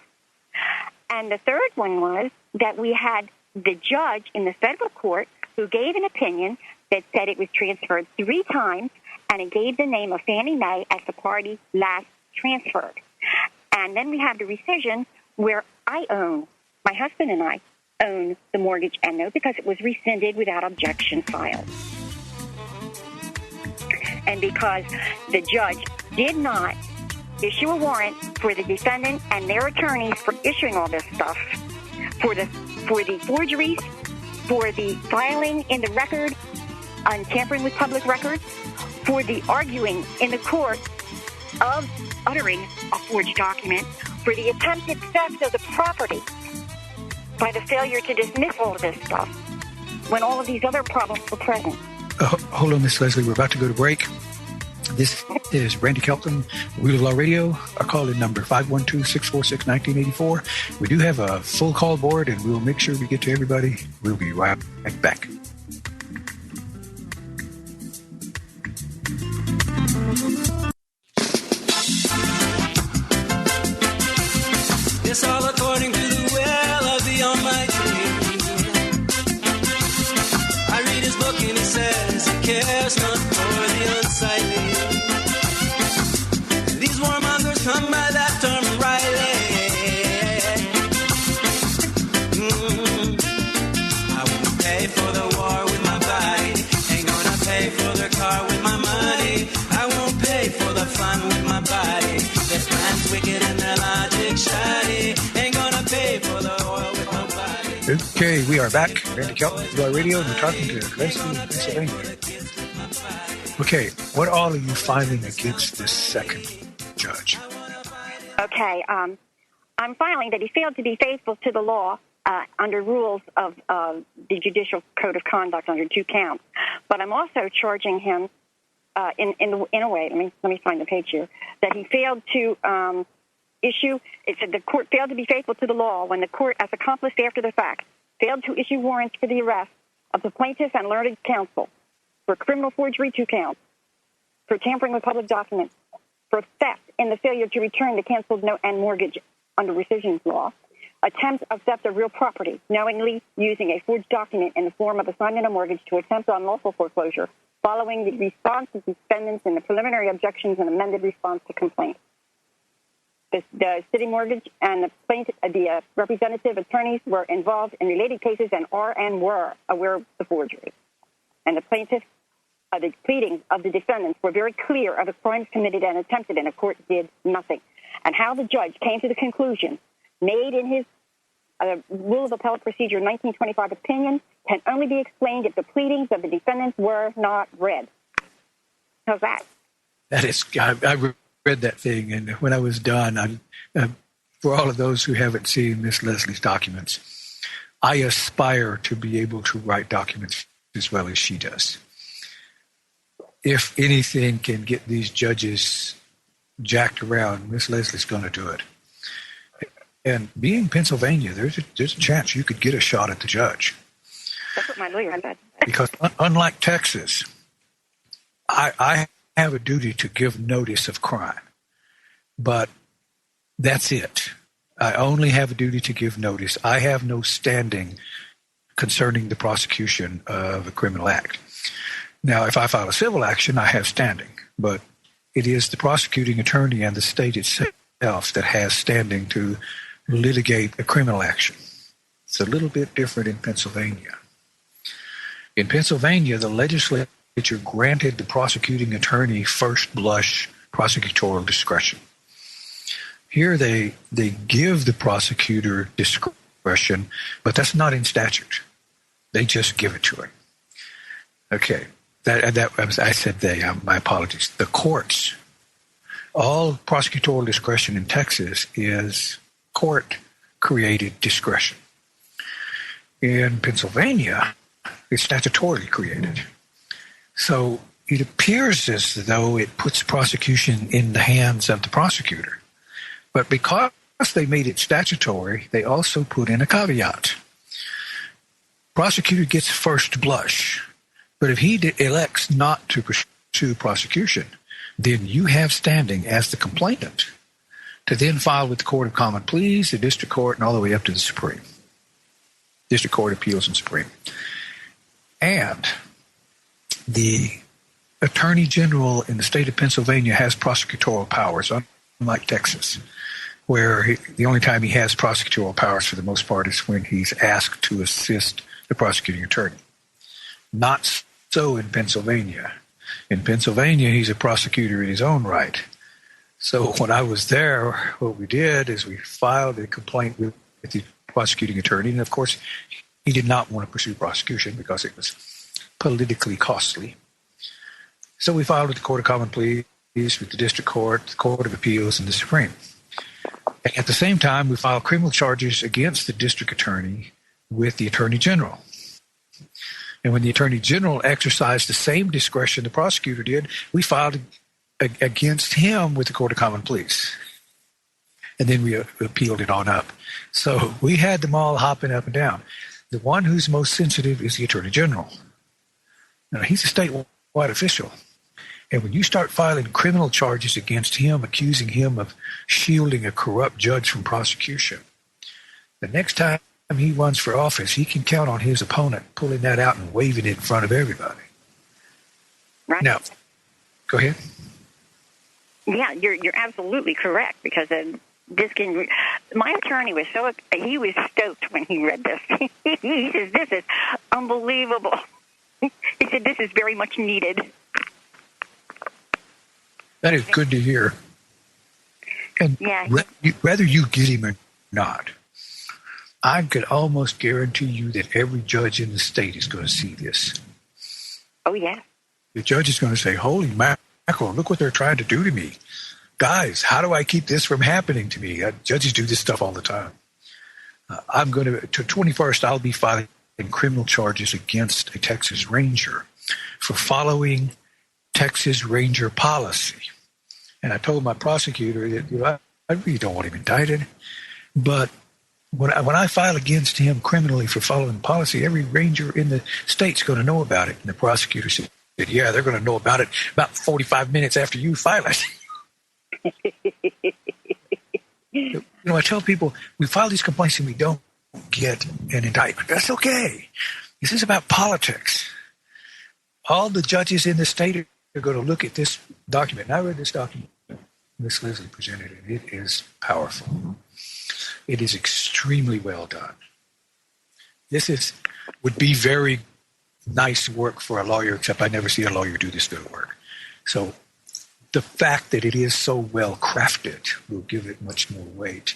And the third one was that we had the judge in the federal court who gave an opinion that said it was transferred 3 times, and it gave the name of Fannie Mae as the party last transferred. And then we have the rescission where my husband and I own the mortgage and note because it was rescinded without objection filed. And because the judge did not issue a warrant for the defendant and their attorneys for issuing all this stuff, for the forgeries, for the filing in the record on tampering with public records, for the arguing in the court of uttering a forged document, for the attempted theft of the property by the failure to dismiss all of this stuff when all of these other problems were present. Hold on, Miss Leslie. We're about to go to break. This is Randy Kelton, Wheel of Law Radio. Our call-in number, 512-646-1984. We do have a full call board, and we'll make sure we get to everybody. We'll be right back. It's all according to the will of the Almighty. I read his book and he says he cares not for the unsightly. These warmongers come by that term rightly. I won't pay for the war with my body. Ain't gonna pay for the car with my money. I won't pay for the fun with my body. Their plans wicked and their logic shy. Okay, we are back. Randy Kelton, Joy Radio, and we're talking to Leslie in Pennsylvania. Okay, what all are you filing against this second judge? Okay, I'm filing that he failed to be faithful to the law under rules of the Judicial Code of Conduct under 2 counts. But I'm also charging him in a way. Let me find the page here. That he failed to issue. It said the court failed to be faithful to the law when the court, as accomplished after the fact, failed to issue warrants for the arrest of the plaintiff and learned counsel for criminal forgery 2 counts, for tampering with public documents, for theft in the failure to return the canceled note and mortgage under rescission law, attempt of theft of real property, knowingly using a forged document in the form of assignment of mortgage to attempt unlawful foreclosure, following the response of defendants in the preliminary objections and amended response to complaint. The city mortgage and the plaintiff, the representative attorneys were involved in related cases and were aware of the forgery. And the plaintiff, the pleadings of the defendants were very clear of the crimes committed and attempted, and the court did nothing. And how the judge came to the conclusion made in his Rule of Appellate Procedure 1925 opinion can only be explained if the pleadings of the defendants were not read. How's that? That is, I read that thing, and when I was done, for all of those who haven't seen Miss Leslie's documents, I aspire to be able to write documents as well as she does. If anything can get these judges jacked around, Miss Leslie's going to do it. And being Pennsylvania, there's a chance you could get a shot at the judge. That's what my lawyer said. Because unlike Texas, I have a duty to give notice of crime, but that's it. I only have a duty to give notice. I have no standing concerning the prosecution of a criminal act. Now, if I file a civil action, I have standing, but it is the prosecuting attorney and the state itself that has standing to litigate a criminal action. It's a little bit different in Pennsylvania. In Pennsylvania, the legislature granted the prosecuting attorney first blush prosecutorial discretion. Here they give the prosecutor discretion, but that's not in statute. They just give it to him. Okay, I said they. My apologies. The courts, all prosecutorial discretion in Texas is court-created discretion. In Pennsylvania, it's statutorily created. So it appears as though it puts prosecution in the hands of the prosecutor. But because they made it statutory, they also put in a caveat. Prosecutor gets first blush. But if he elects not to pursue prosecution, then you have standing as the complainant to then file with the Court of Common Pleas, the District Court, and all the way up to the Supreme. District Court Appeals and Supreme. And the Attorney General in the state of Pennsylvania has prosecutorial powers, unlike Texas, where the only time he has prosecutorial powers for the most part is when he's asked to assist the prosecuting attorney. Not so in Pennsylvania. In Pennsylvania, he's a prosecutor in his own right. So when I was there, what we did is we filed a complaint with the prosecuting attorney, and of course, he did not want to pursue prosecution because it was politically costly. So we filed with the Court of Common Pleas, with the District Court, the Court of Appeals, and the Supreme. And at the same time, we filed criminal charges against the District Attorney with the Attorney General. And when the Attorney General exercised the same discretion the prosecutor did, we filed against him with the Court of Common Pleas. And then we appealed it on up. So we had them all hopping up and down. The one who's most sensitive is the Attorney General. Now, he's a statewide official. And when you start filing criminal charges against him, accusing him of shielding a corrupt judge from prosecution, the next time he runs for office, he can count on his opponent pulling that out and waving it in front of everybody. Right. Now, go ahead. Yeah, you're absolutely correct, because my attorney was he was stoked when he read this. He says, "This is unbelievable." He said, "This is very much needed." That is good to hear. And yeah, whether you get him or not, I could almost guarantee you that every judge in the state is going to see this. Oh, yeah. The judge is going to say, holy mackerel, look what they're trying to do to me. Guys, how do I keep this from happening to me? Judges do this stuff all the time. I'm going to 21st, I'll be filing criminal charges against a Texas Ranger for following Texas Ranger policy. And I told my prosecutor that I really don't want him indicted, but when I file against him criminally for following policy, every ranger in the state's going to know about it. And the prosecutor said, yeah, they're going to know about it about 45 minutes after you file it. I tell people, we file these complaints and we don't get an indictment. That's okay. This is about politics. All the judges in the state are going to look at this document. And I read this document Miss Leslie presented, and it is powerful. It is extremely well done. This would be very nice work for a lawyer, except I never see a lawyer do this good work. So the fact that it is so well crafted will give it much more weight.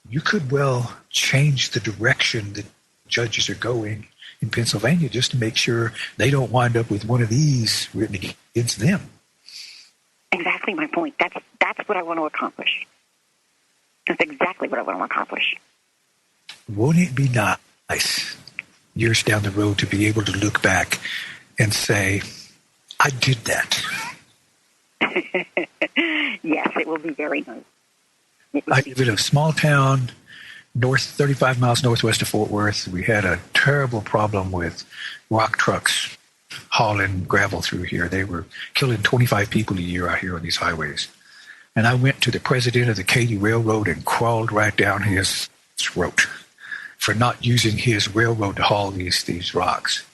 You could well change the direction that judges are going in Pennsylvania just to make sure they don't wind up with one of these written against them. Exactly my point. That's what I want to accomplish. That's exactly what I want to accomplish. Won't it be nice years down the road to be able to look back and say, I did that? Yes, it will be very nice. I live in a small town, 35 miles northwest of Fort Worth. We had a terrible problem with rock trucks hauling gravel through here. They were killing 25 people a year out here on these highways. And I went to the president of the Katy Railroad and crawled right down his throat for not using his railroad to haul these rocks.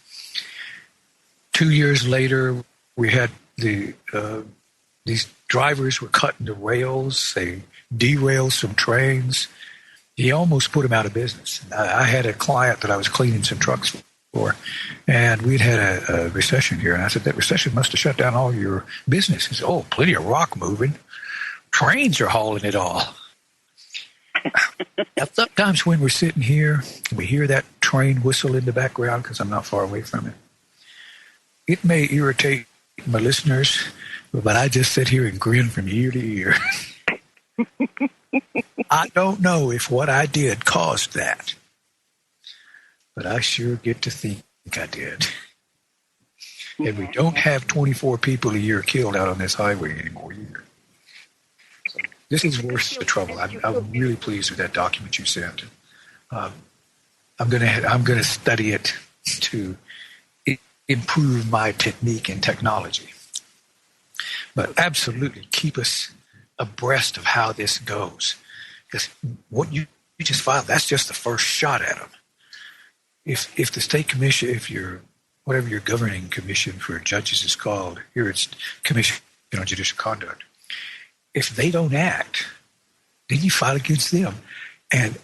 2 years later, we had these drivers were cutting the rails. They derailed some trains. He almost put them out of business. I had a client that I was cleaning some trucks for, and we'd had a recession here. And I said, that recession must have shut down all your business. He said, oh, plenty of rock moving. Trains are hauling it all. Now, sometimes when we're sitting here, we hear that train whistle in the background because I'm not far away from it. It may irritate my listeners, but I just sit here and grin from ear to ear. I don't know if what I did caused that, but I sure get to think I did. And we don't have 24 people a year killed out on this highway anymore either. So this is worth the trouble. I'm really pleased with that document you sent. I'm going to study it to improve my technique and technology. But absolutely keep us abreast of how this goes. Because what you just filed, that's just the first shot at them. If the state commission, whatever your governing commission for judges is called, here it's Commission on Judicial Conduct. If they don't act, then you file against them. And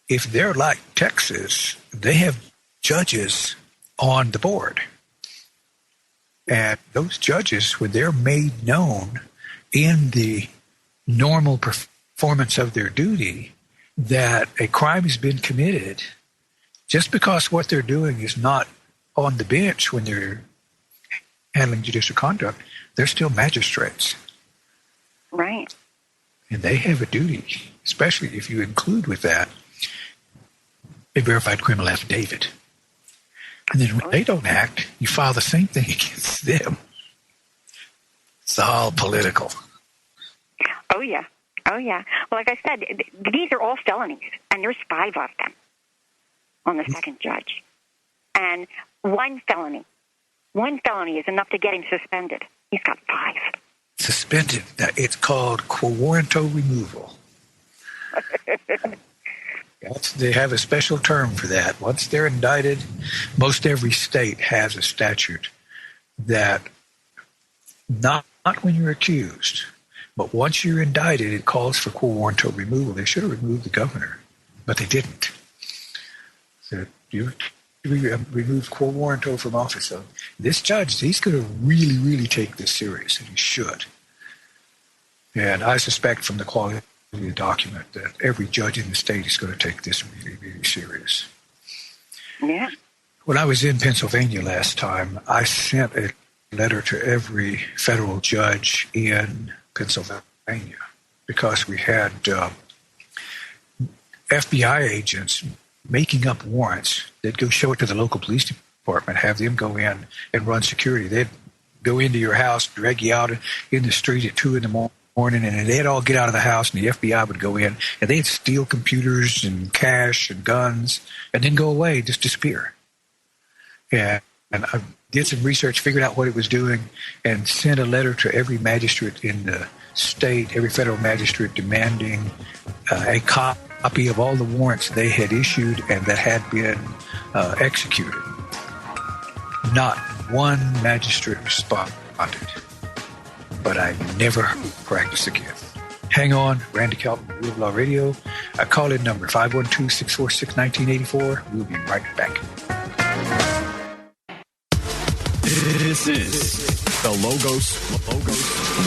if they're like Texas, they have judges on the board. And those judges, when they're made known in the normal performance of their duty that a crime has been committed, just because what they're doing is not on the bench when they're handling judicial conduct, they're still magistrates. Right. And they have a duty, especially if you include with that a verified criminal affidavit. And then when they don't act, you file the same thing against them. It's all political. Oh, yeah. Oh, yeah. Well, like I said, these are all felonies, and there's 5 of them on the second judge. And one felony is enough to get him suspended. He's got 5. Suspended. It's called quo warranto removal. They have a special term for that. Once they're indicted, most every state has a statute that not when you're accused, but once you're indicted, it calls for quo warranto removal. They should have removed the governor, but they didn't. So you removed quo warranto from office. So this judge, he's going to really, really take this serious, and he should. And I suspect from the quality a document that every judge in the state is going to take this really, really serious. Yeah. When I was in Pennsylvania last time, I sent a letter to every federal judge in Pennsylvania because we had FBI agents making up warrants. They'd go show it to the local police department, have them go in and run security. They'd go into your house, drag you out in the street at 2 in the morning, and they'd all get out of the house, and the FBI would go in, and they'd steal computers and cash and guns, and then go away, just disappear. Yeah, and I did some research, figured out what it was doing, and sent a letter to every magistrate in the state, every federal magistrate, demanding a copy of all the warrants they had issued and that had been executed. Not one magistrate responded, but I never practiced again. Hang on, Randy Kelton, Rule of Law Radio. Call-in number 512-646-1984. We'll be right back. This is the Logos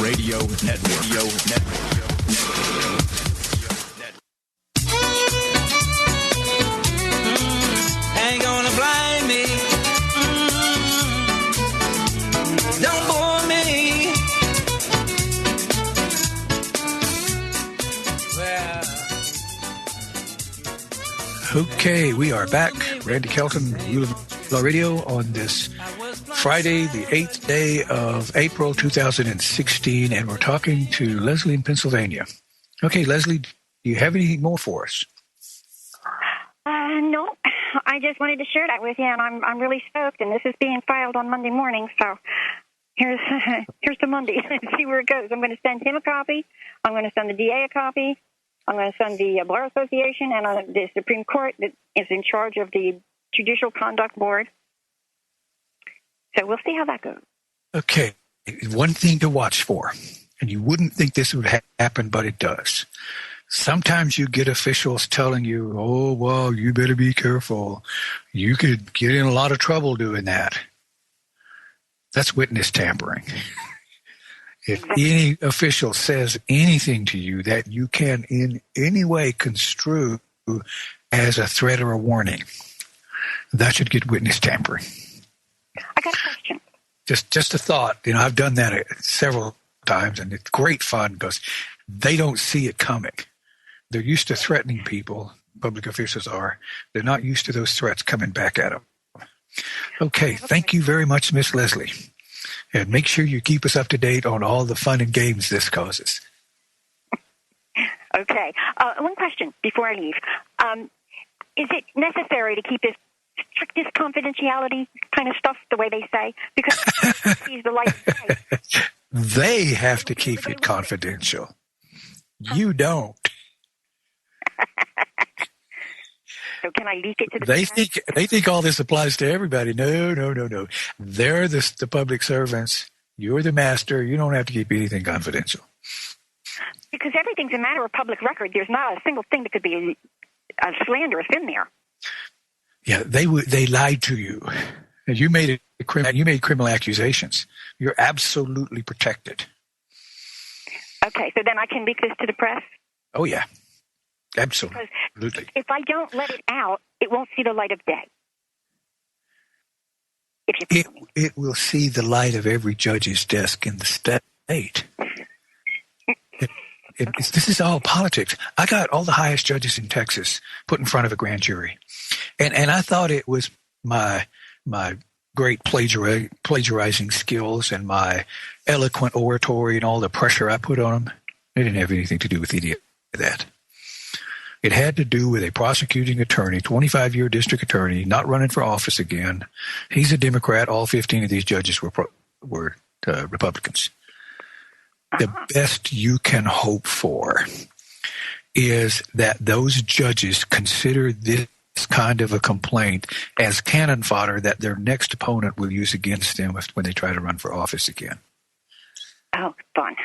Radio Network. Ain't gonna blind me. Don't bore me. Okay, we are back. Randy Kelton, Rule of Law Radio, on this Friday, the 8th day of April 2016, and we're talking to Leslie in Pennsylvania. Okay, Leslie, do you have anything more for us? No, I just wanted to share that with you, and I'm really stoked, and this is being filed on Monday morning, so here's to Monday. Let's see where it goes. I'm going to send him a copy. I'm going to send the DA a copy. I'm going to send the Bar Association and the Supreme Court that is in charge of the Judicial Conduct Board. So we'll see how that goes. Okay, one thing to watch for, and you wouldn't think this would happen, but it does. Sometimes you get officials telling you, oh, well, you better be careful. You could get in a lot of trouble doing that. That's witness tampering. If any official says anything to you that you can in any way construe as a threat or a warning, that should get witness tampering. I got a question. Just a thought. You know, I've done that several times, and it's great fun because they don't see it coming. They're used to threatening people. Public officials are. They're not used to those threats coming back at them. Okay, thank you very much, Miss Leslie. And make sure you keep us up to date on all the fun and games this causes. Okay. One question before I leave. Is it necessary to keep this strictest confidentiality kind of stuff the way they say? Because he's the light. They have to keep it confidential. You don't. So can I leak it to the They think all this applies to everybody. No. They're the public servants. You're the master. You don't have to keep anything confidential. Because everything's a matter of public record. There's not a single thing that could be slanderous in there. Yeah, they lied to you. And you made criminal accusations. You're absolutely protected. Okay, so then I can leak this to the press? Oh, yeah. Absolutely. Because if I don't let it out, it won't see the light of day. It will see the light of every judge's desk in the state. This is all politics. I got all the highest judges in Texas put in front of a grand jury. And I thought it was my great plagiarizing skills and my eloquent oratory and all the pressure I put on them. It didn't have anything to do with any of that. It had to do with a prosecuting attorney, 25-year district attorney, not running for office again. He's a Democrat. All 15 of these judges were Republicans. The best you can hope for is that those judges consider this kind of a complaint as cannon fodder that their next opponent will use against them when they try to run for office again. Oh, fun.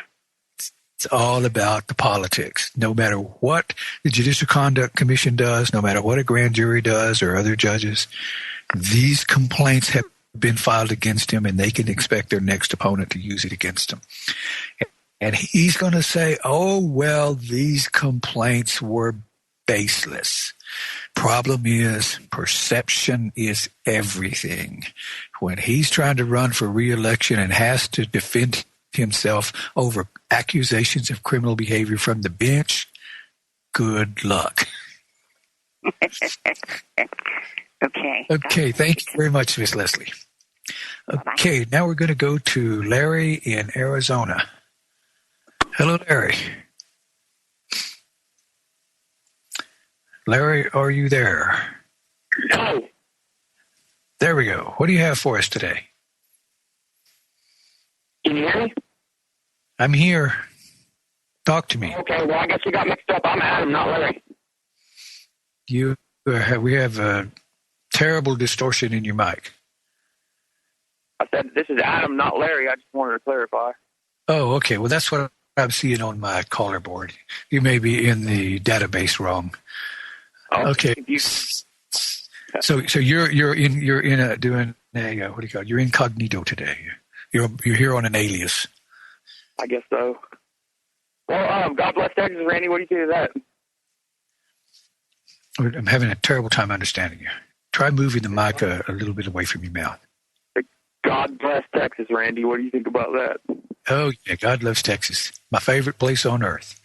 It's all about the politics. No matter what the Judicial Conduct Commission does, no matter what a grand jury does or other judges, these complaints have been filed against him, and they can expect their next opponent to use it against them. And he's going to say, oh, well, these complaints were baseless. Problem is, perception is everything. When he's trying to run for re-election and has to defend himself over accusations of criminal behavior from the bench, good luck. Okay. Okay, thank you very much, Miss Leslie. Okay, now we're going to go to Larry in Arizona. Hello, Larry. Larry, are you there? No. There we go. What do you have for us today? Can you hear me? I'm here. Talk to me. Okay, well, I guess we got mixed up. I'm Adam, not Larry. We have a terrible distortion in your mic. I said this is Adam, not Larry. I just wanted to clarify. Oh, okay. Well, that's what I'm seeing on my caller board. You may be in the database wrong. Okay. So you're you're incognito today. You're here on an alias. I guess so. Well, God bless Texas, Randy. What do you think of that? I'm having a terrible time understanding you. Try moving the mic a little bit away from your mouth. God bless Texas, Randy. What do you think about that? Oh, yeah, God loves Texas. My favorite place on earth.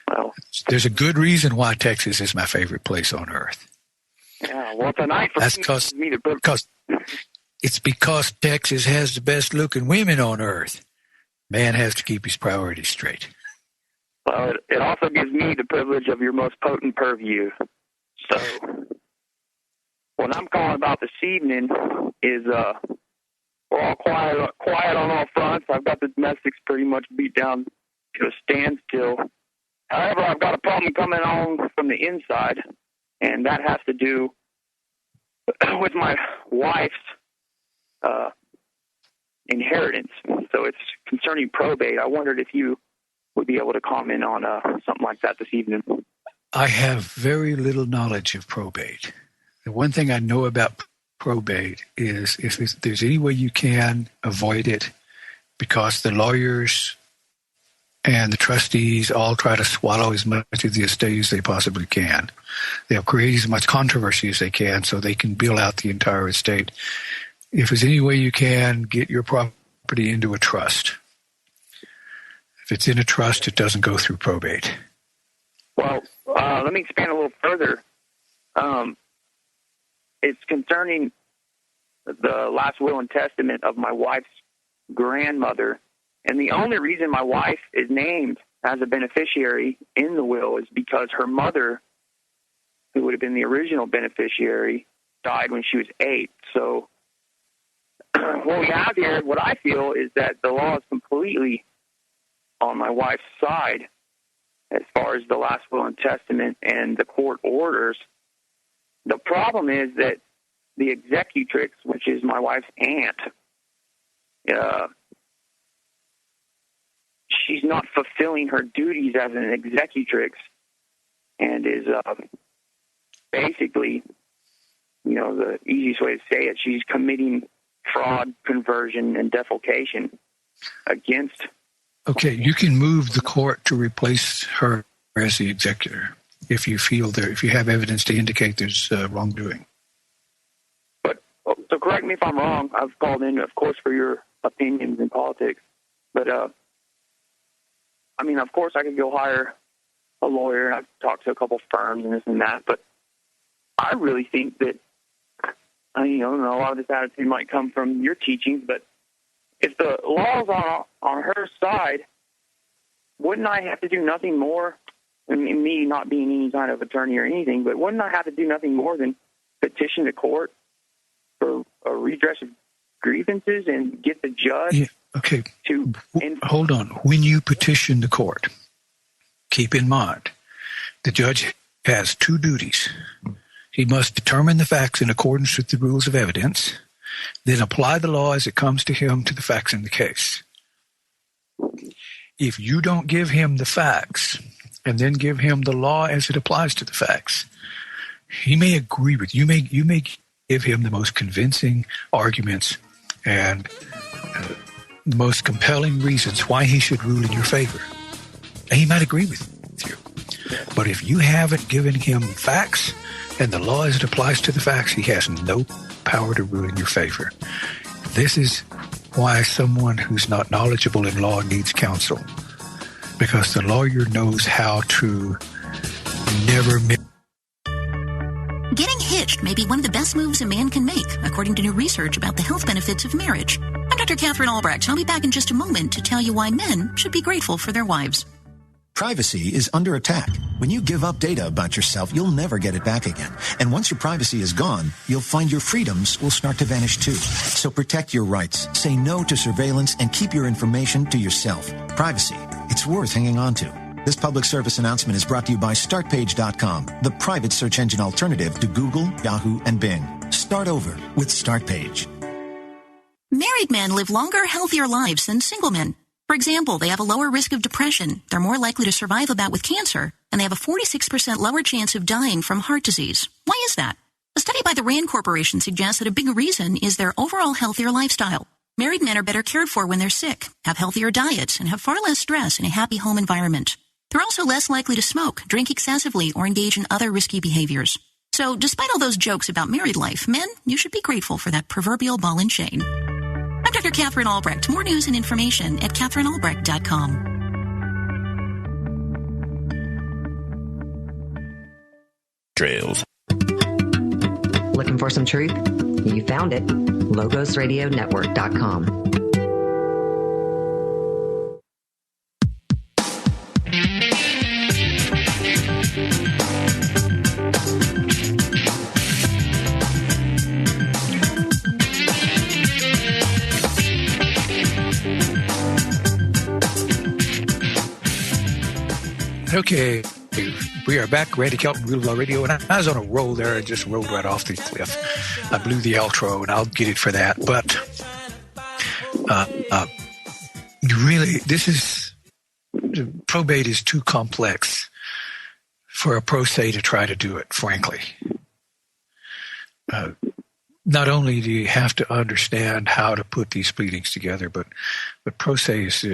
Well, there's a good reason why Texas is my favorite place on earth. Yeah, well, tonight for That's because it's because Texas has the best looking women on earth. Man has to keep his priorities straight. Well, it also gives me the privilege of your most potent purview. So, what I'm calling about this evening is we're all quiet on all fronts. I've got the domestics pretty much beat down to a standstill. However, I've got a problem coming on from the inside, and that has to do with my wife's inheritance. So it's concerning probate. I wondered if you would be able to comment on something like that this evening. I have very little knowledge of probate. The one thing I know about probate is if there's any way you can avoid it, because the lawyers and the trustees all try to swallow as much of the estate as they possibly can. They'll create as much controversy as they can so they can bill out the entire estate. If there's any way you can get your property into a trust, if it's in a trust, it doesn't go through probate. Well, let me expand a little further. It's concerning the last will and testament of my wife's grandmother. And the only reason my wife is named as a beneficiary in the will is because her mother, who would have been the original beneficiary, died when she was 8. So what we have here, what I feel, is that the law is completely on my wife's side as far as the last will and testament and the court orders. The problem is that the executrix, which is my wife's aunt, she's not fulfilling her duties as an executrix and is basically, the easiest way to say it, she's committing fraud, conversion, and defalcation against. Okay, you can move the court to replace her as the executor if you feel if you have evidence to indicate there's wrongdoing. But so correct me if I'm wrong. I've called in, of course, for your opinions in politics. But of course, I could go hire a lawyer and I've talked to a couple firms and this and that. But I really think that a lot of this attitude might come from your teachings. But if the law's on her side, wouldn't I have to do nothing more? I mean, me not being any kind of attorney or anything, but wouldn't I have to do nothing more than petition the court for a redress of grievances and get the judge to... Hold on. When you petition the court, keep in mind, the judge has 2 duties. He must determine the facts in accordance with the rules of evidence, then apply the law as it comes to him to the facts in the case. If you don't give him the facts and then give him the law as it applies to the facts, he may agree with you. You may give him the most convincing arguments and the most compelling reasons why he should rule in your favor. And he might agree with you. But if you haven't given him facts and the law as it applies to the facts, he has no power to rule in your favor. This is why someone who's not knowledgeable in law needs counsel. Because the lawyer knows how to never miss. Getting hitched may be one of the best moves a man can make, according to new research about the health benefits of marriage. I'm Dr. Catherine Albrecht. I'll be back in just a moment to tell you why men should be grateful for their wives. Privacy is under attack. When you give up data about yourself, you'll never get it back again. And once your privacy is gone, you'll find your freedoms will start to vanish too. So protect your rights, say no to surveillance, and keep your information to yourself. Privacy, it's worth hanging on to. This public service announcement is brought to you by StartPage.com, the private search engine alternative to Google, Yahoo, and Bing. Start over with StartPage. Married men live longer, healthier lives than single men. For example, they have a lower risk of depression, they're more likely to survive a bout with cancer, and they have a 46% lower chance of dying from heart disease. Why is that? A study by the RAND Corporation suggests that a big reason is their overall healthier lifestyle. Married men are better cared for when they're sick, have healthier diets, and have far less stress in a happy home environment. They're also less likely to smoke, drink excessively, or engage in other risky behaviors. So, despite all those jokes about married life, men, you should be grateful for that proverbial ball and chain. I'm Dr. Catherine Albrecht. More news and information at CatherineAlbrecht.com. Trails. Looking for some truth? You found it. LogosRadioNetwork.com. Okay, we are back. Randy Kelton, Real Law Radio, and I was on a roll there. I just rolled right off the cliff. I blew the outro, and I'll get it for that. But really, probate is too complex for a pro se to try to do it, frankly. Not only do you have to understand how to put these pleadings together, but pro se is,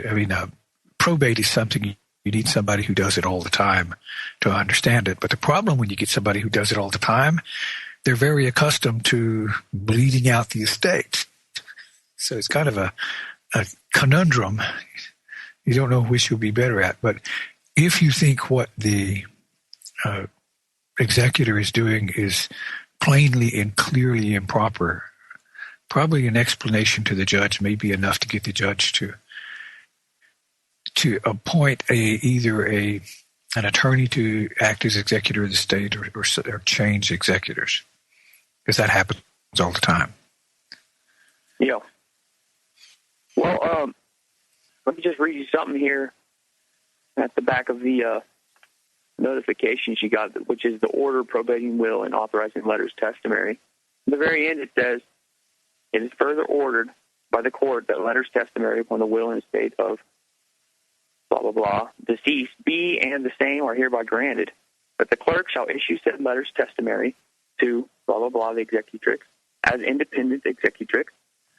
probate is something you need somebody who does it all the time to understand it. But the problem when you get somebody who does it all the time, they're very accustomed to bleeding out the estate. So it's kind of a conundrum. You don't know which you'll be better at. But if you think what the executor is doing is plainly and clearly improper, probably an explanation to the judge may be enough to get the judge to appoint either an attorney to act as executor of the estate or change executors, because that happens all the time. Yeah. Well, let me just read you something here at the back of the notifications you got, which is the order probating will and authorizing letters testimony. At the very end, it says, "It is further ordered by the court that letters testimony upon the will and estate of blah, blah, blah, deceased be and the same are hereby granted, but the clerk shall issue said letters testimony to blah, blah, blah, the executrix, as independent executrix,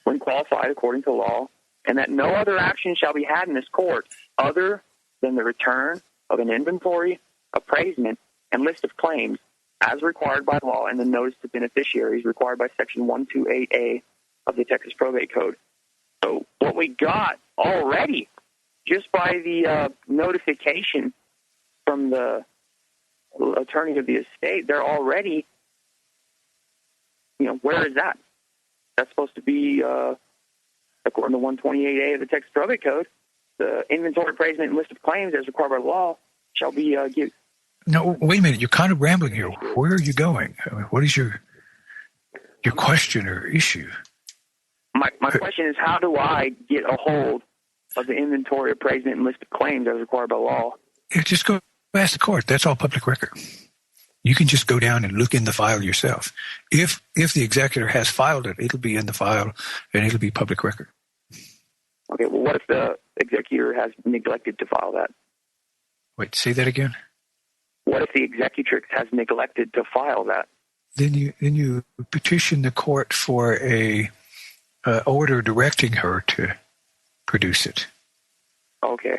when qualified according to law, and that no other action shall be had in this court other than the return of an inventory, appraisement, and list of claims as required by law and the notice to beneficiaries required by Section 128A of the Texas Probate Code." So what we got already, just by the notification from the attorney of the estate, they're already, where is that? That's supposed to be, according to 128A of the Texas Probate Code, the inventory, appraisement, and list of claims as required by law shall be given. No, wait a minute. You're kind of rambling here. Where are you going? I mean, what is your question or issue? My question is, how do I get a hold of the inventory, appraisement, and list of claims as required by law? Just go ask the court. That's all public record. You can just go down and look in the file yourself. If the executor has filed it, it'll be in the file and it'll be public record. Okay, well, what if the executor has neglected to file that? Wait, say that again? What if the executrix has neglected to file that? Then you petition the court for a order directing her to produce it. Okay.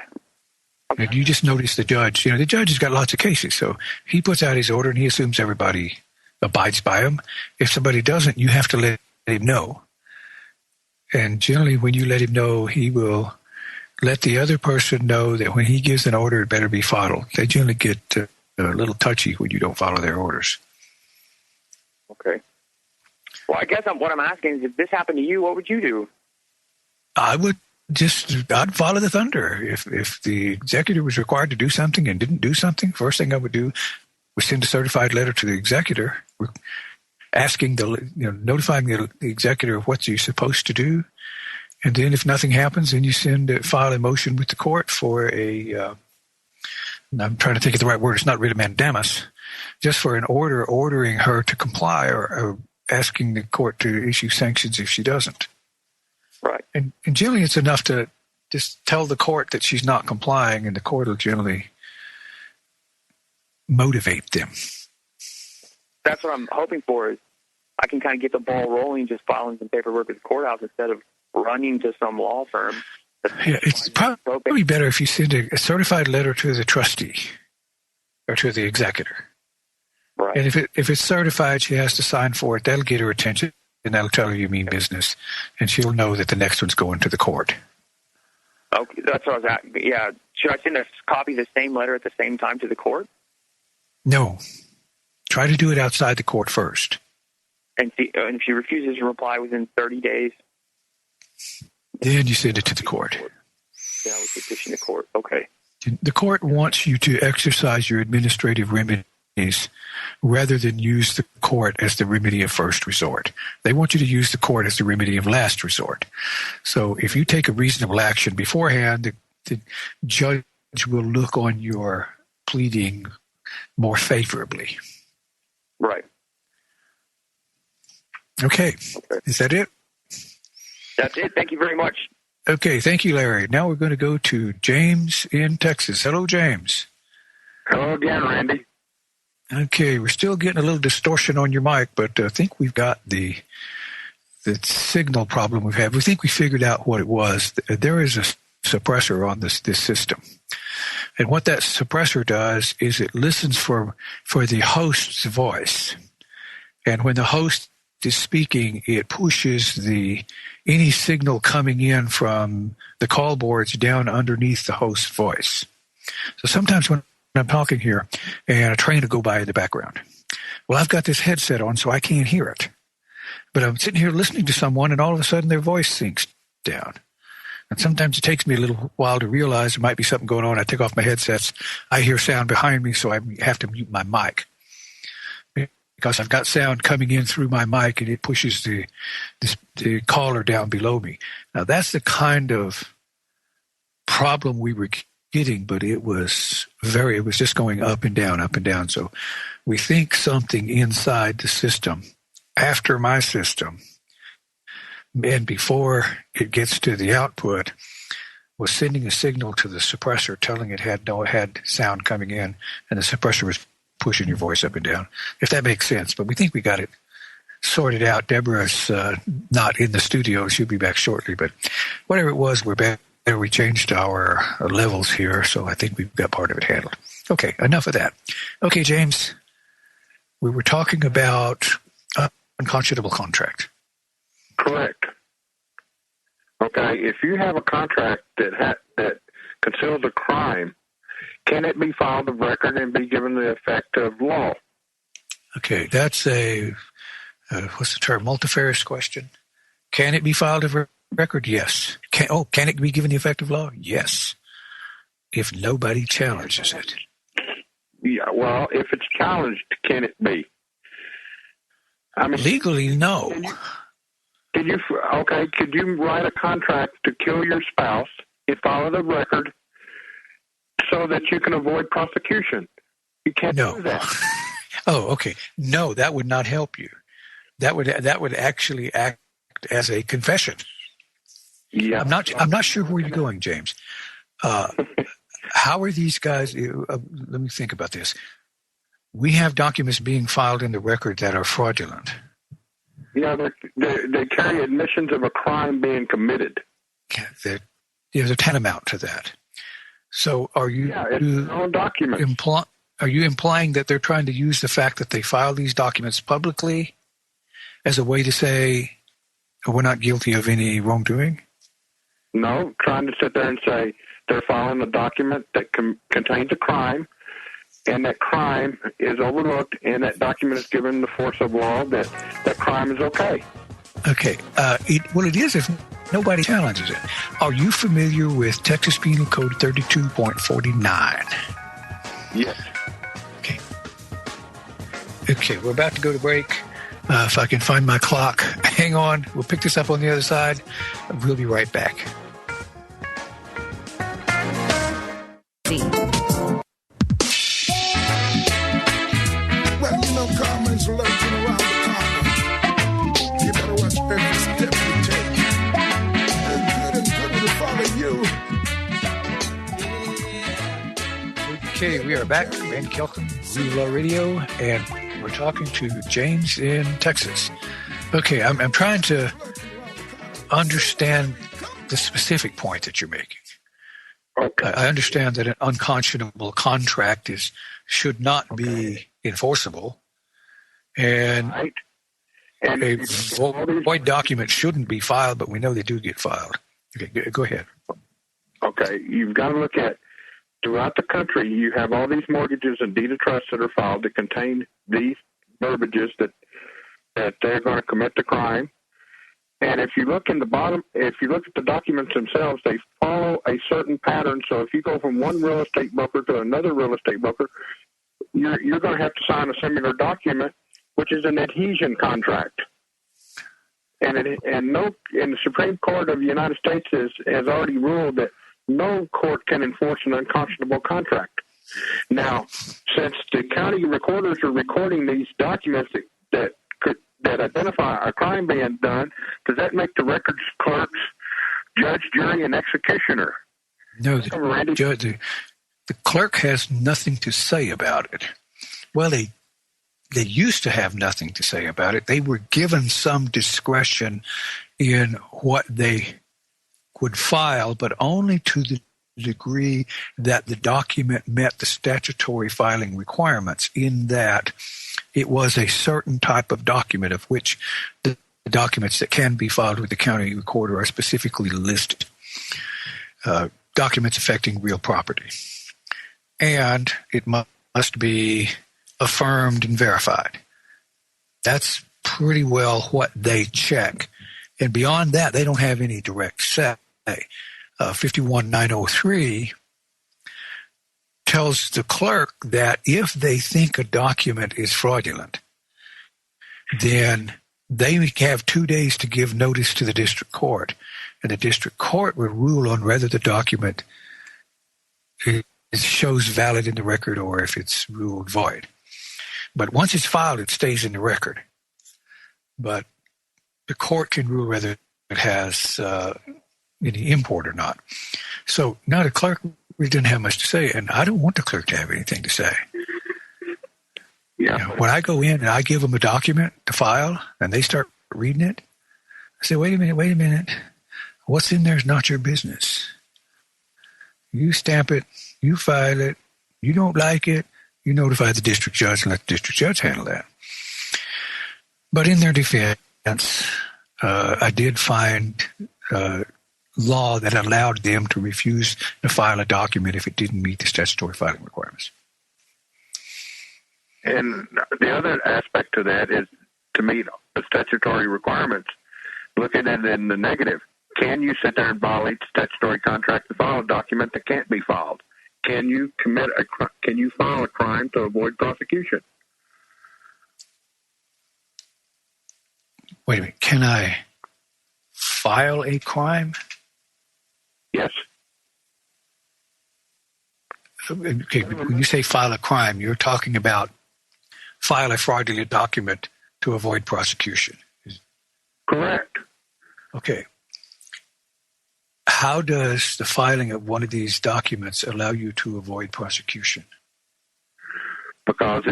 And you just notice the judge. The judge has got lots of cases, so he puts out his order and he assumes everybody abides by him. If somebody doesn't, you have to let him know. And generally, when you let him know, he will let the other person know that when he gives an order, it better be followed. They generally get a little touchy when you don't follow their orders. Okay. Well, I guess what I'm asking is, if this happened to you, what would you do? I'd follow the thunder. If the executor was required to do something and didn't do something, first thing I would do was send a certified letter to the executor, asking notifying the executor of what you're supposed to do. And then if nothing happens, then you file a motion with the court for I'm trying to think of the right word. It's not writ of mandamus, just for an order ordering her to comply or asking the court to issue sanctions if she doesn't. Right. And generally it's enough to just tell the court that she's not complying, and the court will generally motivate them. That's what I'm hoping for, is I can kind of get the ball rolling, just filing some paperwork with the courthouse instead of running to some law firm. Yeah, it's probably better if you send a certified letter to the trustee or to the executor. Right. And if it's certified, she has to sign for it. That'll get her attention, and that'll tell her you mean business, and she'll know that the next one's going to the court. Okay, that's what I was asking. Yeah, should I send a copy of the same letter at the same time to the court? No. Try to do it outside the court first. And if she refuses to reply within 30 days? Then you send it to the court. Then I would petition the court. Okay. The court wants you to exercise your administrative remedies rather than use the court as the remedy of first resort. They want you to use the court as the remedy of last resort. So if you take a reasonable action beforehand, the judge will look on your pleading more favorably. Right. Okay. Is that it? That's it. Thank you very much. Okay. Thank you, Larry. Now we're going to go to James in Texas. Hello, James. Hello again, Randy. Okay. We're still getting a little distortion on your mic, but I think we've got the signal problem we've had. We think we figured out what it was. There is a suppressor on this system. And what that suppressor does is it listens for the host's voice. And when the host is speaking, it pushes any signal coming in from the call boards down underneath the host's voice. So sometimes when I'm talking here and a train will go by in the background, well, I've got this headset on so I can't hear it. But I'm sitting here listening to someone and all of a sudden their voice sinks down. And sometimes it takes me a little while to realize there might be something going on. I take off my headsets. I hear sound behind me, so I have to mute my mic. Because I've got sound coming in through my mic, and it pushes the caller down below me. Now, that's the kind of problem we were getting, but it was just going up and down, up and down. So we think something inside the system, after my system, and before it gets to the output, was sending a signal to the suppressor telling it had sound coming in, and the suppressor was pushing your voice up and down, if that makes sense. But we think we got it sorted out. Deborah's not in the studio. She'll be back shortly. But whatever it was, we're back. We changed our levels here, so I think we've got part of it handled. Okay, enough of that. Okay, James, we were talking about unconscionable contract. Correct. Okay, if you have a contract that conceals a crime, can it be filed of record and be given the effect of law? Okay, that's what's the term? Multifarious question. Can it be filed of record? Yes. Can it be given the effect of law? Yes. If nobody challenges it. Yeah, well, if it's challenged, can it be? I mean, legally, no. Could you write a contract to kill your spouse and file it of record so that you can avoid prosecution? You can't do that. Oh, okay. No, that would not help you. That would actually act as a confession. Yeah. I'm not sure where you're going, James. How are these guys? Let me think about this. We have documents being filed in the record that are fraudulent. Yeah, they carry admissions of a crime being committed. There's a tantamount to that. So are you are you implying that they're trying to use the fact that they file these documents publicly as a way to say we're not guilty of any wrongdoing? No, trying to sit there and say they're filing a document that contains a crime, and that crime is overlooked, and that document is given the force of law that that crime is okay. Okay. It is if nobody challenges it. Are you familiar with Texas Penal Code 32.49? Yes. Okay, we're about to go to break. If I can find my clock, hang on. We'll pick this up on the other side. We'll be right back. Well, you know, Carmen's lurking around the corner. You better watch every step you take. It's good to follow you. Okay, we are back. Randy Kelton, Real Law Radio, and we're talking to James in Texas. Okay, I'm trying to understand the specific point that you're making. Okay. I understand that an unconscionable contract should not be enforceable, and a void document shouldn't be filed, but we know they do get filed. Okay, go ahead. Okay, you've got to look at throughout the country, you have all these mortgages and deed of trust that are filed that contain these verbiages that they're going to commit the crime. And if you look in the bottom, if you look at the documents themselves, they follow a certain pattern. So if you go from one real estate broker to another real estate broker, you're going to have to sign a similar document, which is an adhesion contract. And the Supreme Court of the United States has already ruled that no court can enforce an unconscionable contract. Now, since the county recorders are recording these documents that identify a crime being done, does that make the records clerks judge, jury, and executioner? No, the clerk has nothing to say about it. Well, they used to have nothing to say about it. They were given some discretion in what they would file, but only to the degree that the document met the statutory filing requirements, in that it was a certain type of document, of which the documents that can be filed with the county recorder are specifically listed. Documents affecting real property. And it must be affirmed and verified. That's pretty well what they check. And beyond that, they don't have any direct say. 51903 tells the clerk that if they think a document is fraudulent, then they have 2 days to give notice to the district court, and the district court will rule on whether the document shows valid in the record or if it's ruled void. But once it's filed, it stays in the record. But the court can rule whether it has any import or not. So now the clerk really didn't have much to say, and I don't want the clerk to have anything to say. Yeah. You know, when I go in and I give them a document to file and they start reading it, I say, wait a minute. What's in there is not your business. You stamp it, you file it, you don't like it, you notify the district judge and let the district judge handle that. But in their defense, I did find law that allowed them to refuse to file a document if it didn't meet the statutory filing requirements. And the other aspect to that is to meet the statutory requirements, looking at it in the negative. Can you sit there and violate the statutory contract to file a document that can't be filed? Can you file a crime to avoid prosecution? Wait a minute. Can I file a crime? Yes. Okay, when you say file a crime, you're talking about file a fraudulent document to avoid prosecution. Correct. Okay. How does the filing of one of these documents allow you to avoid prosecution? Because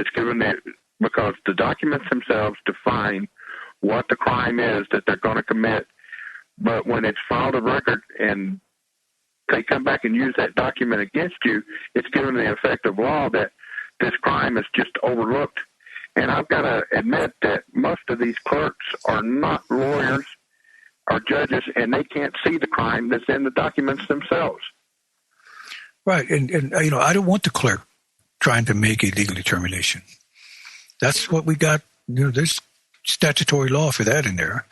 because the documents themselves define what the crime is that they're going to commit. But when it's filed a record and they come back and use that document against you, it's given the effect of law that this crime is just overlooked. And I've got to admit that most of these clerks are not lawyers or judges, and they can't see the crime that's in the documents themselves. Right, and I don't want the clerk trying to make a legal determination. That's what we got. There's statutory law for that in there.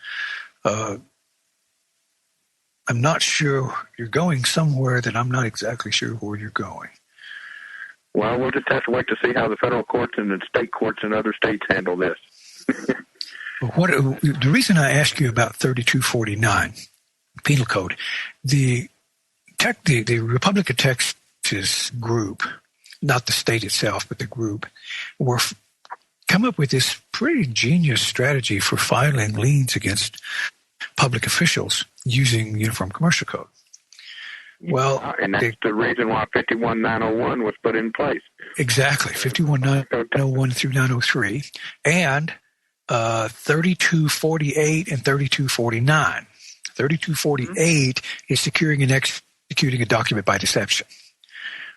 I'm not sure you're going somewhere that I'm not exactly sure where you're going. Well, we'll just have to wait to see how the federal courts and the state courts in other states handle this. The reason I asked you about 3249 Penal Code, the Republic of Texas group, not the state itself, but the group, come up with this pretty genius strategy for filing liens against public officials using Uniform Commercial Code. Well, and that's the reason why 51901 was put in place. Exactly, 51901 through 903, and 3248 and 3249. 3248 is securing and executing a document by deception.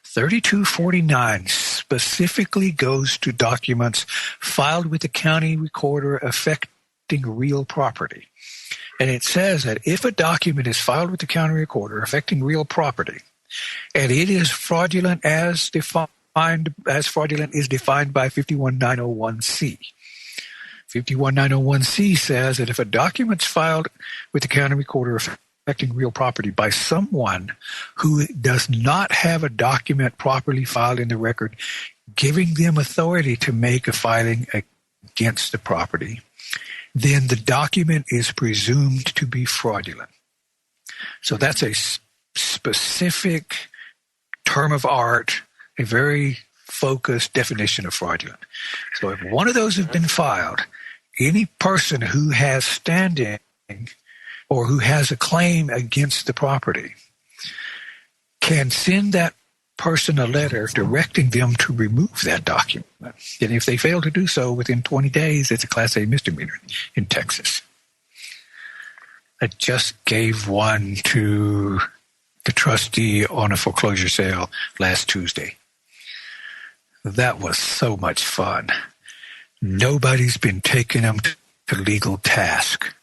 3249 specifically goes to documents filed with the county recorder affecting real property. And it says that if a document is filed with the county recorder affecting real property, and it is fraudulent as defined by 51901C. 51901C says that if a document's filed with the county recorder affecting real property by someone who does not have a document properly filed in the record, giving them authority to make a filing against the property, then the document is presumed to be fraudulent. So that's a specific term of art, a very focused definition of fraudulent. So if one of those have been filed, any person who has standing or who has a claim against the property can send that person a letter directing them to remove that document. And if they fail to do so within 20 days, it's a Class A misdemeanor in Texas. I just gave one to the trustee on a foreclosure sale last Tuesday. That was so much fun. Nobody's been taking them to legal task.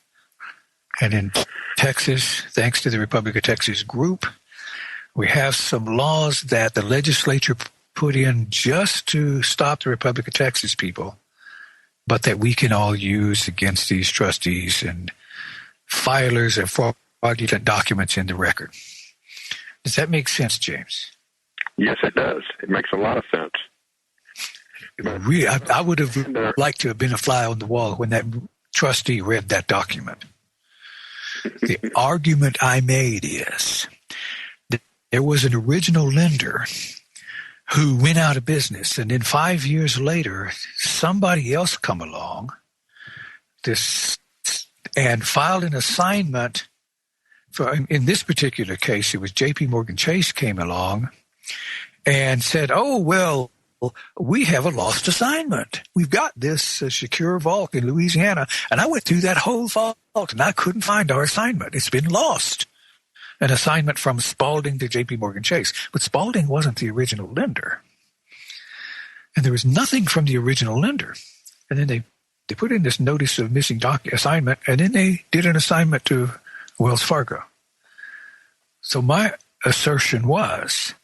And in Texas, thanks to the Republic of Texas group, we have some laws that the legislature put in just to stop the Republic of Texas people, but that we can all use against these trustees and filers of fraudulent documents in the record. Does that make sense, James? Yes, it does. It makes a lot of sense. Really, I would have liked to have been a fly on the wall when that trustee read that document. The argument I made is that there was an original lender who went out of business, and then 5 years later, somebody else come along and filed an assignment. In this particular case, it was J.P. Morgan Chase came along and said, oh, well, we have a lost assignment. We've got this secure vault in Louisiana, and I went through that whole vault, and I couldn't find our assignment. It's been lost. An assignment from Spalding to J.P. Morgan Chase. But Spalding wasn't the original lender. And there was nothing from the original lender. And then they put in this notice of missing assignment, and then they did an assignment to Wells Fargo. So my assertion was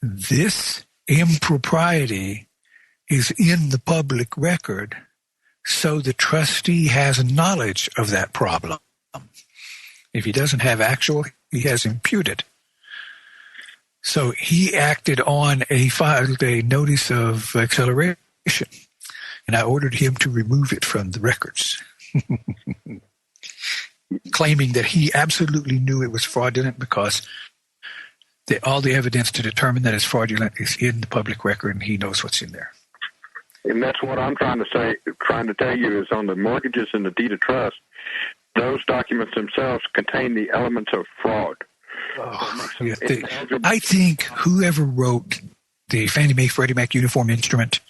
this impropriety is in the public record, so the trustee has knowledge of that problem. If he doesn't have actual, he has imputed. So he acted on filed a notice of acceleration, and I ordered him to remove it from the records, claiming that he absolutely knew it was fraudulent because all the evidence to determine that it's fraudulent is in the public record, and he knows what's in there. And that's what I'm trying to tell you is on the mortgages and the deed of trust, those documents themselves contain the elements of fraud. I think whoever wrote the Fannie Mae Freddie Mac uniform instrument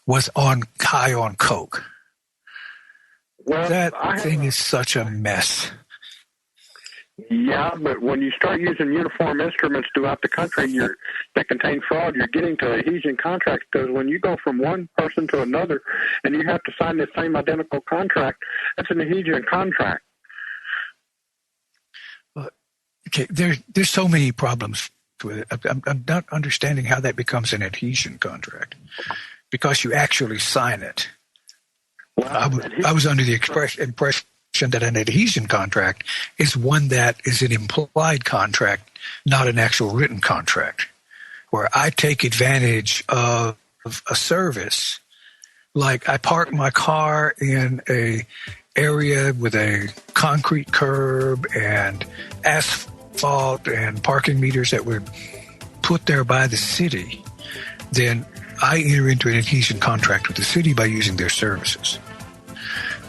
was high on coke. Well, that thing is such a mess. Yeah, but when you start using uniform instruments throughout the country that contain fraud, you're getting to adhesion contracts, because when you go from one person to another and you have to sign the same identical contract, that's an adhesion contract. Okay, there's so many problems with it. I'm not understanding how that becomes an adhesion contract, because you actually sign it. Well, I was under the impression that an adhesion contract is one that is an implied contract, not an actual written contract, where I take advantage of a service. Like I park my car in a area with a concrete curb and asphalt and parking meters that were put there by the city, then I enter into an adhesion contract with the city by using their services.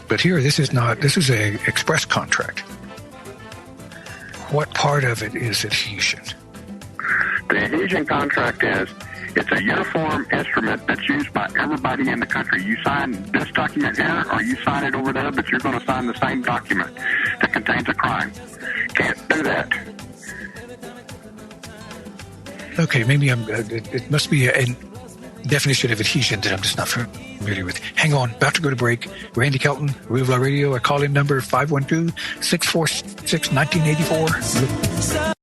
But here, this is a express contract. What part of it is adhesion? The adhesion contract it's a uniform instrument that's used by everybody in the country. You sign this document here, or you sign it over there, but you're going to sign the same document that contains a crime. Can't do that. Okay, maybe it must be a definition of adhesion that I'm just not familiar with. Hang on, about to go to break. Randy Kelton, Real Radio. Our call-in number 512-646-1984.